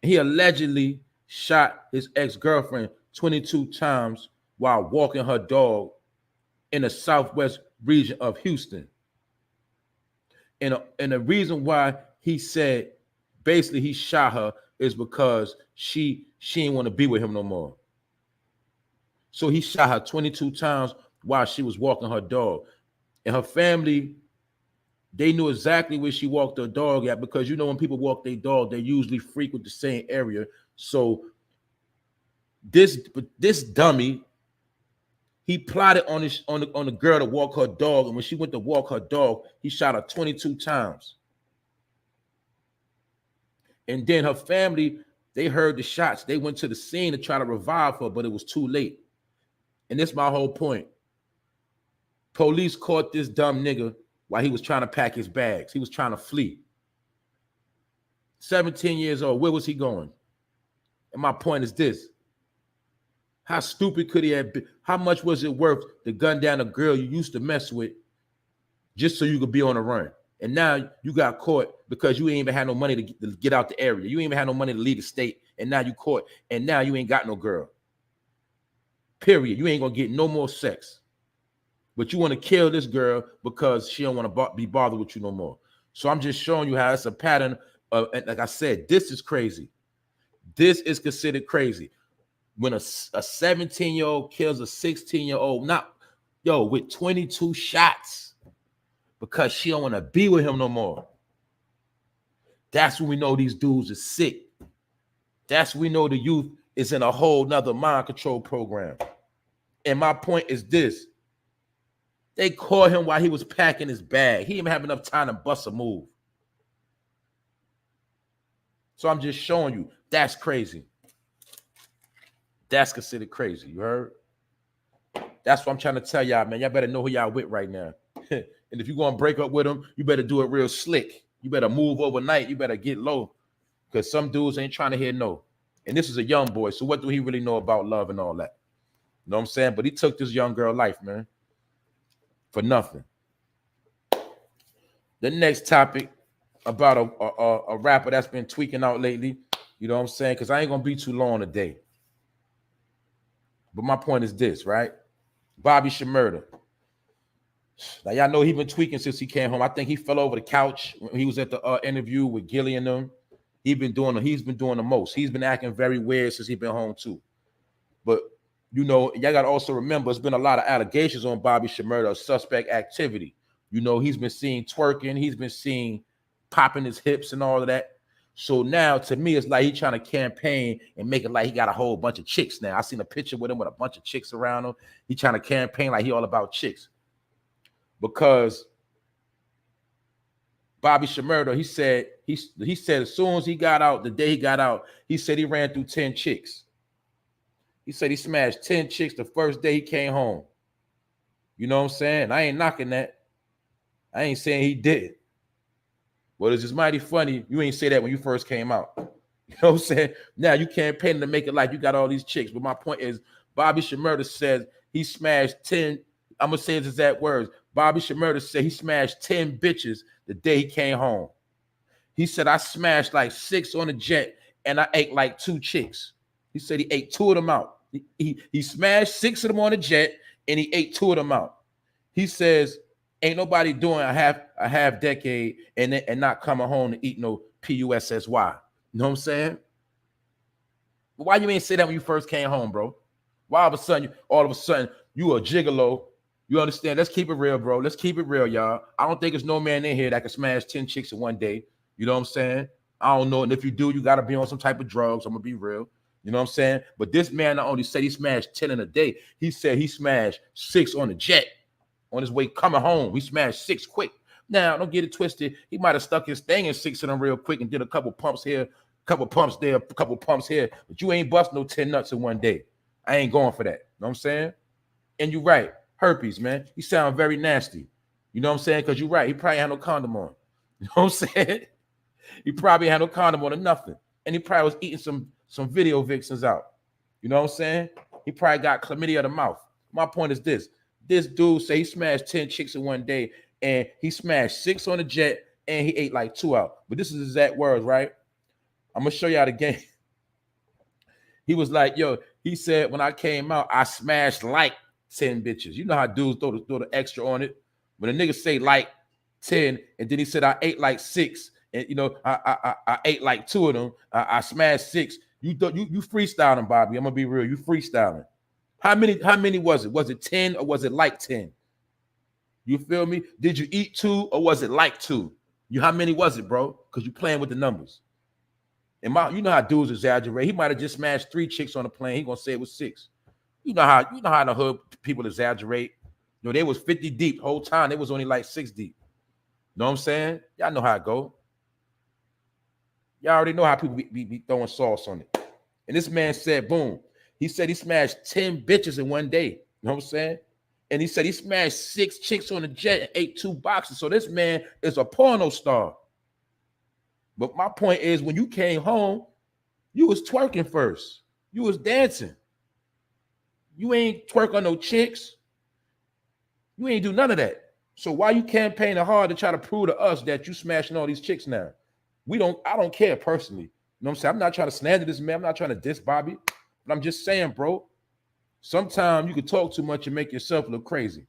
He allegedly shot his ex-girlfriend 22 times while walking her dog in the southwest region of Houston. And the reason why he said basically he shot her is because she didn't want to be with him no more. So he shot her 22 times while she was walking her dog. And her family, they knew exactly where she walked her dog at, because you know when people walk their dog, they usually frequent the same area. So this dummy, he plotted on the girl to walk her dog, and when she went to walk her dog, he shot her 22 times. And then her family, they heard the shots. They went to the scene to try to revive her, but it was too late. And this is my whole point. Police caught this dumb nigga while he was trying to pack his bags. He was trying to flee. 17 years old. Where was he going? And my point is this. How stupid could he have been? How much was it worth to gun down a girl you used to mess with just so you could be on the run? And now you got caught because you ain't even had no money to get out the area. You ain't even had no money to leave the state. And now you caught. And now you ain't got no girl. Period. You ain't going to get no more sex. But you want to kill this girl because she don't want to be bothered with you no more. So I'm just showing you how it's a pattern of, like I said, this is crazy. This is considered crazy. When a 17-year-old kills a 16-year-old, with 22 shots because she don't want to be with him no more. That's when we know these dudes are sick. That's when we know the youth is in a whole nother mind control program. And my point is this. They caught him while he was packing his bag. He didn't even have enough time to bust a move. So I'm just showing you, that's crazy. That's considered crazy. You heard? That's what I'm trying to tell y'all, man. Y'all better know who y'all with right now. And if you're going to break up with them, you better do it real slick. You better move overnight. You better get low, because some dudes ain't trying to hear no. And this is a young boy, so what do he really know about love and all that? You know what I'm saying? But he took this young girl life, man, for nothing. The next topic about a rapper that's been tweaking out lately, you know what I'm saying? Because I ain't going to be too long today. But my point is this, right? BOBBYSHMURDA. Now, y'all know he been tweaking since he came home. I think he fell over the couch when he was at the interview with Gilly and them. He's been doing the most. He's been acting very weird since he's been home too. But you know, y'all got to also remember, it's been a lot of allegations on BOBBYSHMURDA of suspect activity. You know, he's been seen twerking. He's been seen popping his hips and all of that. So now, to me, it's like he's trying to campaign and make it like he got a whole bunch of chicks now. I seen a picture with him with a bunch of chicks around him. He trying to campaign like he all about chicks. Because BOBBYSHMURDA, he said as soon as he got out, the day he got out, he said he ran through 10 chicks. He said he smashed 10 chicks the first day he came home. You know what I'm saying? I ain't knocking that. I ain't saying he did. Well, it's just mighty funny. You ain't say that when you first came out. You know what I'm saying? Now you campaigning to make it like you got all these chicks. But my point is, BOBBYSHMURDA says he smashed 10. I'm going to say his exact words. BOBBYSHMURDA said he smashed 10 bitches the day he came home. He said, I smashed like 6 on a jet and I ate like 2 chicks. He said he ate 2 of them out. He smashed 6 of them on a jet and he ate 2 of them out. He says Ain't nobody doing a half decade and not coming home to eat no PUSSY. You know what I'm saying? Why you ain't say that when you first came home, bro? Why all of a sudden you a gigolo? You understand? Let's keep it real, bro. Let's keep it real, y'all. I don't think there's no man in here that can smash 10 chicks in one day. You know what I'm saying? I don't know. And if you do, you got to be on some type of drugs. I'm going to be real. You know what I'm saying? But this man not only said he smashed 10 in a day, he said he smashed 6 on the jet on his way coming home. He smashed 6 quick. Now, don't get it twisted. He might have stuck his thing in 6 of them real quick and did a couple pumps here, couple pumps there, a couple pumps here. But you ain't bust no 10 nuts in one day. I ain't going for that. You know what I'm saying? And you're right. Herpes, man. He sound very nasty. You know what I'm saying? Because you're right. He probably had no condom on. You know what I'm saying? He probably had no condom on or nothing. And he probably was eating some video vixens out. You know what I'm saying? He probably got chlamydia of the mouth. My point is this. This dude say he smashed 10 chicks in one day, and he smashed 6 on the jet, and he ate like 2 out. But this is exact words, right? I'm going to show y'all the game. He was like, yo, he said, when I came out, I smashed like 10 bitches. You know how dudes throw the extra on it? When a nigga say like 10, and then he said, I ate like 6, and you know, I ate like 2 of them. I smashed 6. You freestyling, Bobby. I'm gonna be real. You freestyling. How many was it? Was it 10 or was it like 10? You feel me? Did you eat 2 or was it like 2? How many was it, bro? Because you playing with the numbers. And you know how dudes exaggerate. He might have just smashed 3 chicks on the plane. He gonna say it was 6. You know how in the hood people exaggerate. You know, they was 50 deep the whole time. They was only like 6 deep. You know what I'm saying? Y'all know how it go. Y'all already know how people be throwing sauce on it. And this man said, boom. He said he smashed 10 bitches in one day. You know what I'm saying? And he said he smashed 6 chicks on the jet and ate 2 boxes. So this man is a porno star. But my point is, when you came home, you was twerking first. You was dancing. You ain't twerk on no chicks. You ain't do none of that. So why you campaigning hard to try to prove to us that you smashing all these chicks now? I don't care personally. You know what I'm saying? I'm not trying to slander this man. I'm not trying to diss Bobby. But I'm just saying, bro, sometimes you can talk too much and make yourself look crazy.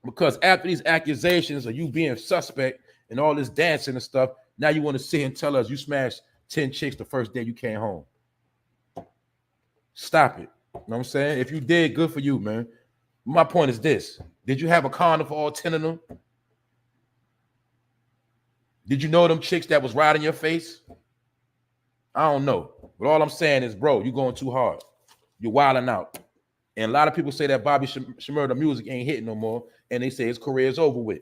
Because after these accusations of you being suspect and all this dancing and stuff, now you want to sit and tell us you smashed 10 chicks the first day you came home. Stop it. You know what I'm saying? If you did, good for you, man. My point is this. Did you have a condom for all 10 of them? Did you know them chicks that was riding your face? I don't know. But all I'm saying is, bro, you're going too hard. You're wilding out. And a lot of people say that Bobby Shmurda music ain't hitting no more. And they say his career is over with.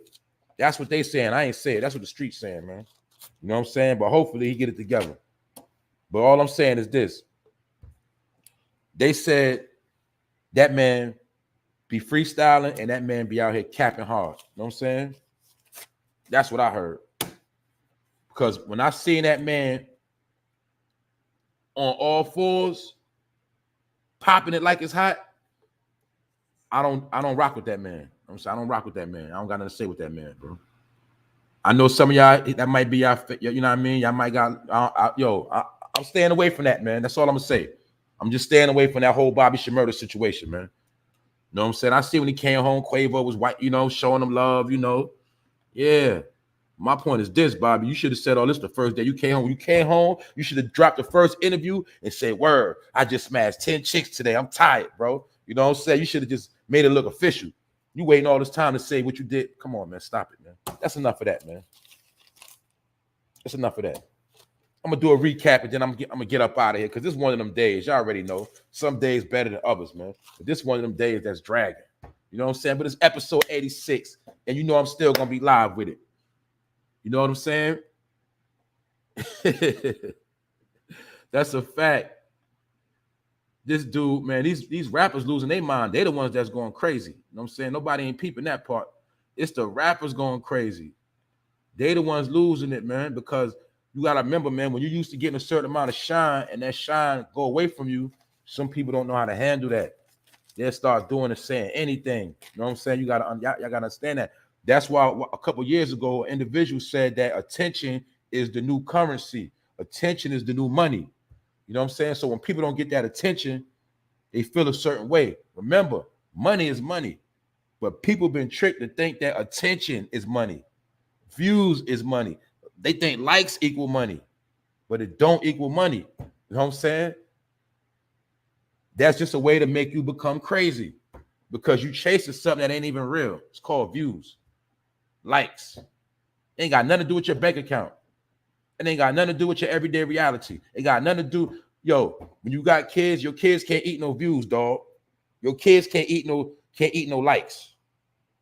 That's what they saying. I ain't saying. That's what the street's saying, man. You know what I'm saying? But hopefully he get it together. But all I'm saying is this. They said that man be freestyling and that man be out here capping hard. You know what I'm saying? That's what I heard. Because when I seen that man on all fours, popping it like it's hot, I don't rock with that man. I'm saying I don't rock with that man. I don't got nothing to say with that man, bro. I know some of y'all, that might be y'all, you know what I mean? Y'all might got, I'm staying away from that, man. That's all I'm gonna say. I'm just staying away from that whole Bobby Shmurda situation, man. You know what I'm saying? I see when he came home, Quavo was white, you know, showing him love, you know. Yeah. My point is this, Bobby. You should have said all this the first day you came home. When you came home, you should have dropped the first interview and said, word, I just smashed 10 chicks today. I'm tired, bro. You know what I'm saying? You should have just made it look official. You waiting all this time to say what you did. Come on, man. Stop it, man. That's enough of that, man. That's enough of that. I'm going to do a recap, and then I'm going to get up out of here because this is one of them days. Y'all already know. Some days better than others, man. But this is one of them days that's dragging. You know what I'm saying? But it's episode 86, and you know I'm still going to be live with it. You know what I'm saying? That's a fact. This dude, man, these rappers losing their mind. They the ones that's going crazy. You know what I'm saying? Nobody ain't peeping that part. It's the rappers going crazy. They the ones losing it, man, because you got to remember, man, when you're used to getting a certain amount of shine and that shine go away from you, some people don't know how to handle that. They'll start doing and saying anything. You know what I'm saying? Y'all got to understand that. That's why a couple years ago, an individual said that attention is the new currency. Attention is the new money. You know what I'm saying? So when people don't get that attention, they feel a certain way. Remember, money is money. But people been tricked to think that attention is money. Views is money. They think likes equal money, but it don't equal money. You know what I'm saying? That's just a way to make you become crazy because you chasing something that ain't even real. It's called views, likes. It ain't got nothing to do with your bank account. It ain't got nothing to do with your everyday reality. It got nothing to do, yo, when you got kids, your kids can't eat no views, dog. Your kids can't eat no likes.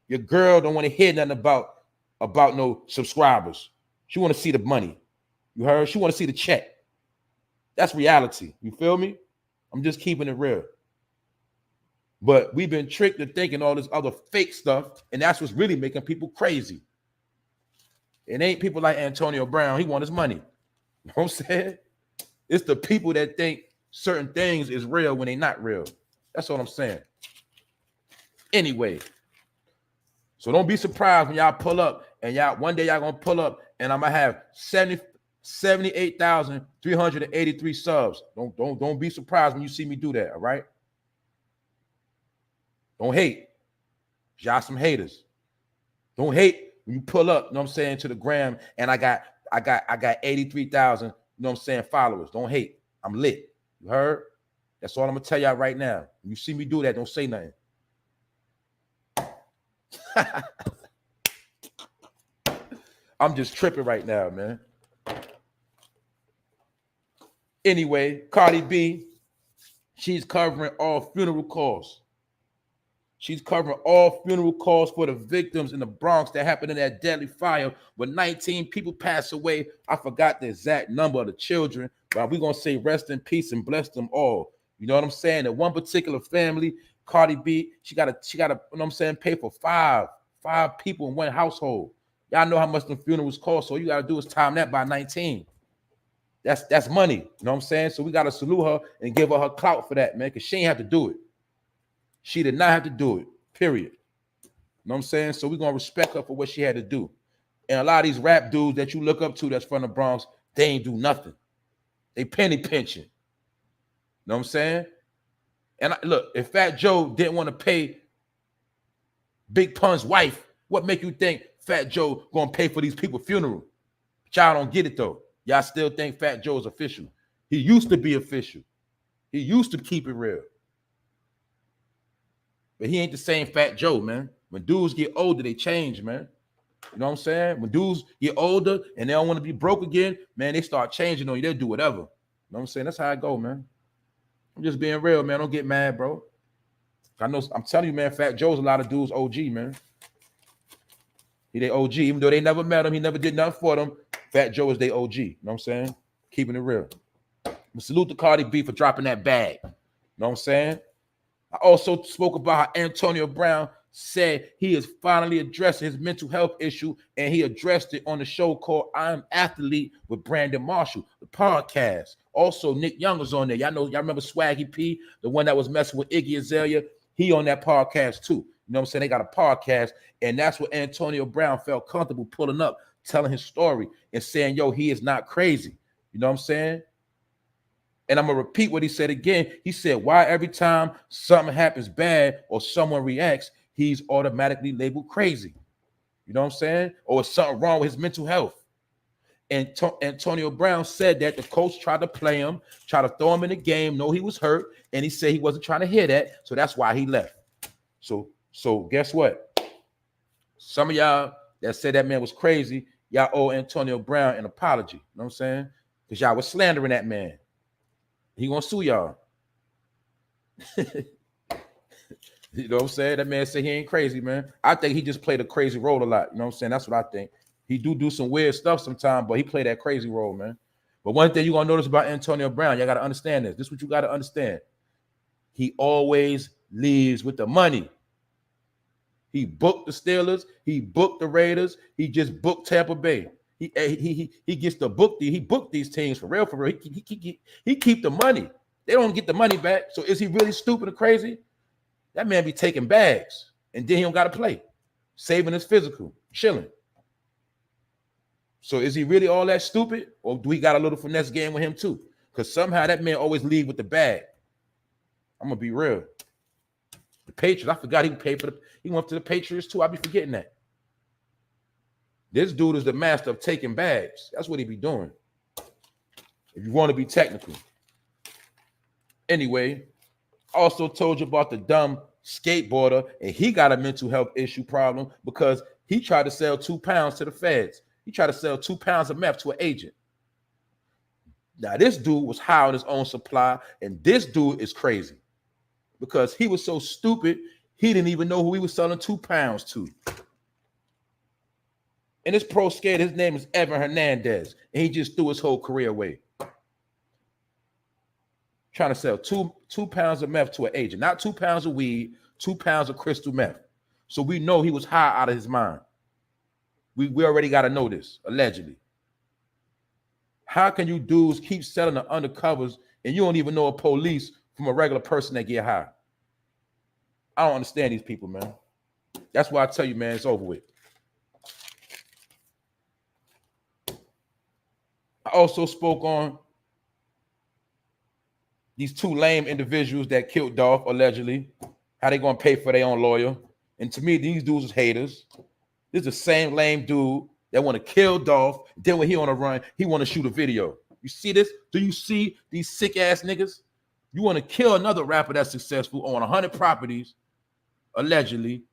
Your girl don't want to hear nothing about no subscribers. She want to see the money. You heard? She want to see the check. That's reality. You feel me? I'm just keeping it real. But we've been tricked to thinking all this other fake stuff, and that's what's really making people crazy. It ain't people like Antonio Brown. He want his money. You know what I'm saying? It's the people that think certain things is real when they not real. That's what I'm saying. Anyway, so don't be surprised when y'all pull up and y'all one day y'all gonna pull up and I'm gonna have 78,383 subs. Don't be surprised when you see me do that. All right. Don't hate. Y'all some haters. Don't hate when you pull up, you know what I'm saying, to the gram and I got 83,000, you know what I'm saying, followers. Don't hate. I'm lit. You heard? That's all I'm gonna tell y'all right now. When you see me do that, don't say nothing. I'm just tripping right now, man. Anyway, Cardi B, she's covering all funeral costs. She's covering all funeral costs for the victims in the Bronx that happened in that deadly fire where 19 people passed away. I forgot the exact number of the children, but we're going to say rest in peace and bless them all. You know what I'm saying? That one particular family, Cardi B, she got to, you know what I'm saying, pay for five people in one household. Y'all know how much the funerals cost, so you got to do is time that by 19. That's money. You know what I'm saying? So we got to salute her and give her clout for that, man, because she ain't have to do it. She did not have to do it, period. You know what I'm saying? So we're going to respect her for what she had to do. And a lot of these rap dudes that you look up to that's from the Bronx, they ain't do nothing. They penny pinching. You know what I'm saying? And look, if Fat Joe didn't want to pay Big Pun's wife, what make you think Fat Joe going to pay for these people's funeral? But y'all don't get it, though. Y'all still think Fat Joe is official. He used to be official. He used to keep it real. But he ain't the same Fat Joe, man. When dudes get older, they change, man. You know what I'm saying? When dudes get older and they don't want to be broke again, man, they start changing on you. They'll do whatever. You know what I'm saying? That's how I go, man. I'm just being real, man. Don't get mad, bro. I know, I'm telling you, man, Fat Joe's a lot of dudes OG, man. He they OG. Even though they never met him, he never did nothing for them. Fat Joe is they OG. You know what I'm saying? Keeping it real. Salute to Cardi B for dropping that bag. You know what I'm saying? I also spoke about how Antonio Brown said he is finally addressing his mental health issue, and he addressed it on the show called I'm Athlete with Brandon Marshall, the podcast. Also, Nick Young was on there. Y'all remember Swaggy P, the one that was messing with Iggy Azalea? He on that podcast too. You know what I'm saying? They got a podcast, and that's what Antonio Brown felt comfortable pulling up, telling his story and saying, yo, he is not crazy. You know what I'm saying? And I'm going to repeat what he said again. He said, why every time something happens bad or someone reacts, he's automatically labeled crazy? You know what I'm saying? Or is something wrong with his mental health? And Antonio Brown said that the coach tried to play him, tried to throw him in the game, know he was hurt, and he said he wasn't trying to hear that, so that's why he left. So guess what? Some of y'all that said that man was crazy, y'all owe Antonio Brown an apology. You know what I'm saying? Because y'all was slandering that man. He gonna sue y'all. You know what I'm saying? That man said he ain't crazy, man. I think he just played a crazy role a lot. You know what I'm saying? That's what I think. He do some weird stuff sometimes, but he played that crazy role, man. But one thing you're gonna notice about Antonio Brown, y'all gotta understand this. This is what you gotta understand. He always leaves with the money. He booked the Steelers, he booked the Raiders, he just booked Tampa Bay. He gets to book he booked these teams for real. He keep the money. They don't get the money back. So is he really stupid or crazy? That man be taking bags and then he don't got to play, saving his physical, chilling. So is he really all that stupid, or do we got a little finesse game with him too? Because somehow that man always leave with the bag. I'm gonna be real. The Patriots, I forgot he paid for he went to the Patriots too. I be forgetting that. This dude is the master of taking bags. That's what he be doing. If you want to be technical. Anyway, also told you about the dumb skateboarder, and he got a mental health issue problem because he tried to sell 2 pounds to the feds. He tried to sell 2 pounds of meth to an agent. Now, this dude was high on his own supply, and this dude is crazy because he was so stupid, he didn't even know who he was selling 2 pounds to. And this pro skater, his name is Evan Hernandez, and he just threw his whole career away. Trying to sell two pounds of meth to an agent, not 2 pounds of weed, 2 pounds of crystal meth. So we know he was high out of his mind. We already got to know this, allegedly. How can you dudes keep selling the undercovers and you don't even know a police from a regular person that get high? I don't understand these people, man. That's why I tell you, man, it's over with. I also spoke on these 2 lame individuals that killed Dolph, allegedly. How they gonna pay for their own lawyer? And to me, these dudes is haters. This is the same lame dude that want to kill Dolph. Then when he on a run, he want to shoot a video. You see this? Do you see these sick ass niggas? You want to kill another rapper that's successful on 100 properties, allegedly,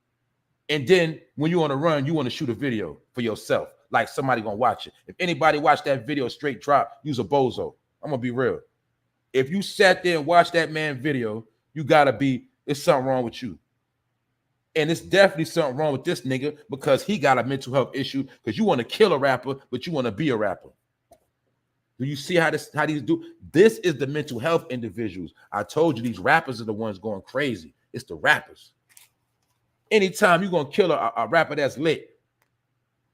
and then when you on a run, you want to shoot a video for yourself, like somebody gonna watch it. If anybody watched that video straight drop, you's a bozo. I'm gonna be real. If you sat there and watched that man video, you gotta be, it's something wrong with you. And it's definitely something wrong with this nigga because he got a mental health issue because you want to kill a rapper, but you want to be a rapper. Do you see how these do? This is the mental health individuals. I told you these rappers are the ones going crazy. It's the rappers. Anytime you're going to kill a rapper that's lit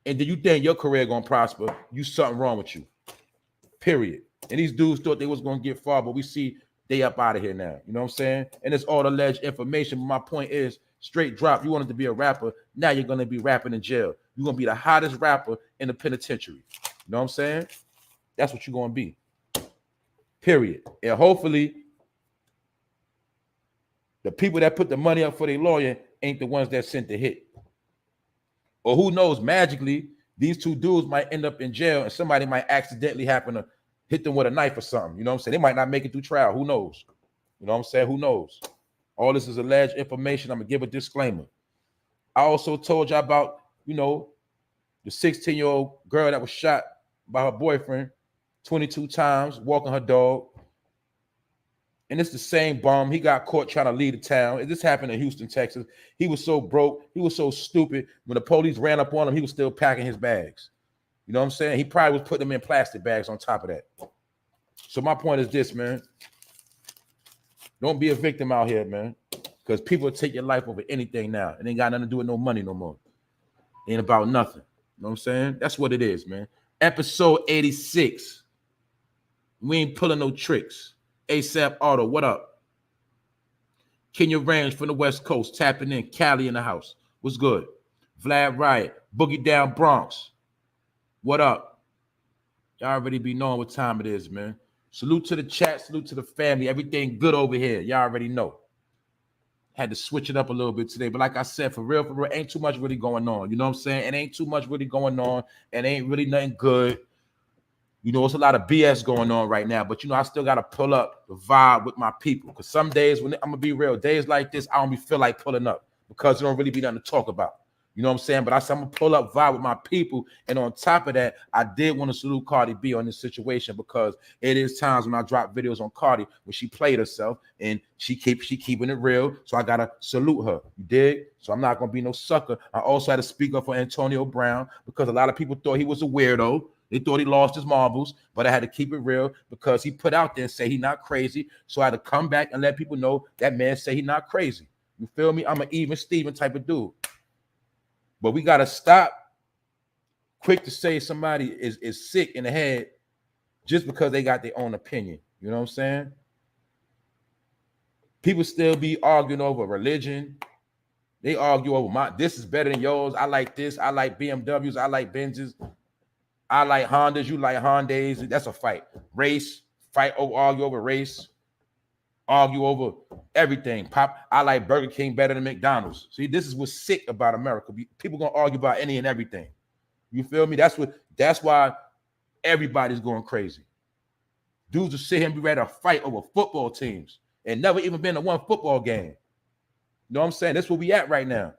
and then you think your career going to prosper, you something wrong with you. Period. And these dudes thought they was going to get far, but we see they up out of here now. You know what I'm saying? And it's all alleged information. But my point is, straight drop, you wanted to be a rapper, now you're going to be rapping in jail. You're going to be the hottest rapper in the penitentiary. You know what I'm saying? That's what you're going to be. Period. And hopefully, the people that put the money up for their lawyer ain't the ones that sent the hit. Or who knows, magically, these 2 dudes might end up in jail and somebody might accidentally happen to hit them with a knife or something. You know what I'm saying? They might not make it through trial. Who knows? You know what I'm saying? Who knows? All this is alleged information. I'm going to give a disclaimer. I also told you about, you know, the 16-year-old girl that was shot by her boyfriend 22 times, walking her dog. And it's the same bum. He got caught trying to leave the town. This happened in Houston, Texas. He was so broke. He was so stupid. When the police ran up on him, he was still packing his bags. You know what I'm saying? He probably was putting them in plastic bags on top of that. So my point is this, man. Don't be a victim out here, man. Because people will take your life over anything now. It ain't got nothing to do with no money no more. It ain't about nothing. You know what I'm saying? That's what it is, man. Episode 86. We ain't pulling no tricks. ASAP Auto, what up? Kenya Range from the West Coast, tapping in. Cali in the house. What's good? Vlad Riot, Boogie Down Bronx. What up? Y'all already be knowing what time it is, man. Salute to the chat, salute to the family. Everything good over here. Y'all already know. Had to switch it up a little bit today. But like I said, for real, ain't too much really going on. You know what I'm saying? It ain't too much really going on. And ain't really nothing good. You know, it's a lot of BS going on right now. But, you know, I still got to pull up the vibe with my people. Because some days, when I'm going to be real, days like this, I don't feel like pulling up. Because there don't really be nothing to talk about. You know what I'm saying? But I said I'm going to pull up vibe with my people. And on top of that, I did want to salute Cardi B on this situation because it is times when I drop videos on Cardi when she played herself and she keeping it real. So I got to salute her. You dig? So I'm not going to be no sucker. I also had to speak up for ANTONIOBROWN because a lot of people thought he was a weirdo. They thought he lost his marbles, but I had to keep it real because he put out there and say he not crazy. So I had to come back and let people know that man say he not crazy. You feel me? I'm an even Steven type of dude. But we got to stop quick to say somebody is sick in the head just because they got their own opinion. You know what I'm saying? People still be arguing over religion. They argue over this is better than yours. I like this. I like BMWs. I like Benzes. I like Hondas. You like Hondas. That's a fight. Race. Fight over, argue over race. argue over everything. I like Burger King better than McDonald's. See, this is what's sick about America. People gonna argue about any and everything. You feel me? That's why everybody's going crazy. Dudes will sit here and be ready to fight over football teams and never even been to one football game. You know what I'm saying? That's where we at right now.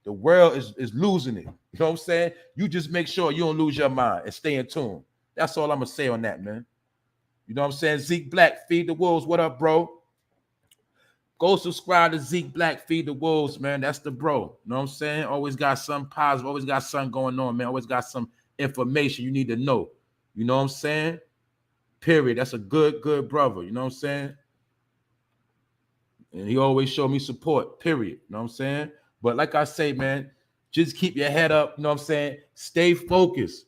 The world is losing it. You know what I'm saying? You just make sure you don't lose your mind and stay in tune. That's all I'm gonna say on that, man. You know what I'm saying? Zeke Black, Feed the Wolves. What up, bro? Go subscribe to Zeke Black, Feed the Wolves, man. That's the bro. You know what I'm saying? Always got something positive. Always got something going on, man. Always got some information you need to know. You know what I'm saying? Period. That's a good brother. You know what I'm saying? And he always showed me support, period. You know what I'm saying? But like I say, man, just keep your head up. You know what I'm saying? Stay focused.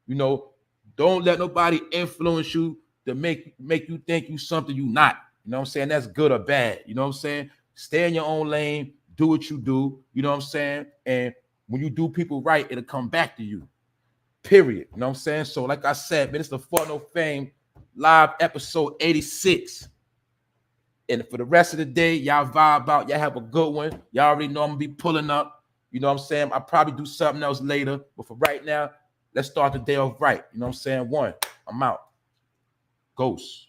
You know, don't let nobody influence you to make you think you something you not. You know what I'm saying? That's good or bad. You know what I'm saying? Stay in your own lane. Do what you do. You know what I'm saying? And when you do people right, it'll come back to you. Period. You know what I'm saying? So like I said, man, it's the 4NOFAME live episode 86. And for the rest of the day, y'all vibe out. Y'all have a good one. Y'all already know I'm going to be pulling up. You know what I'm saying? I'll probably do something else later. But for right now, let's start the day off right. You know what I'm saying? One, I'm out. Ghost.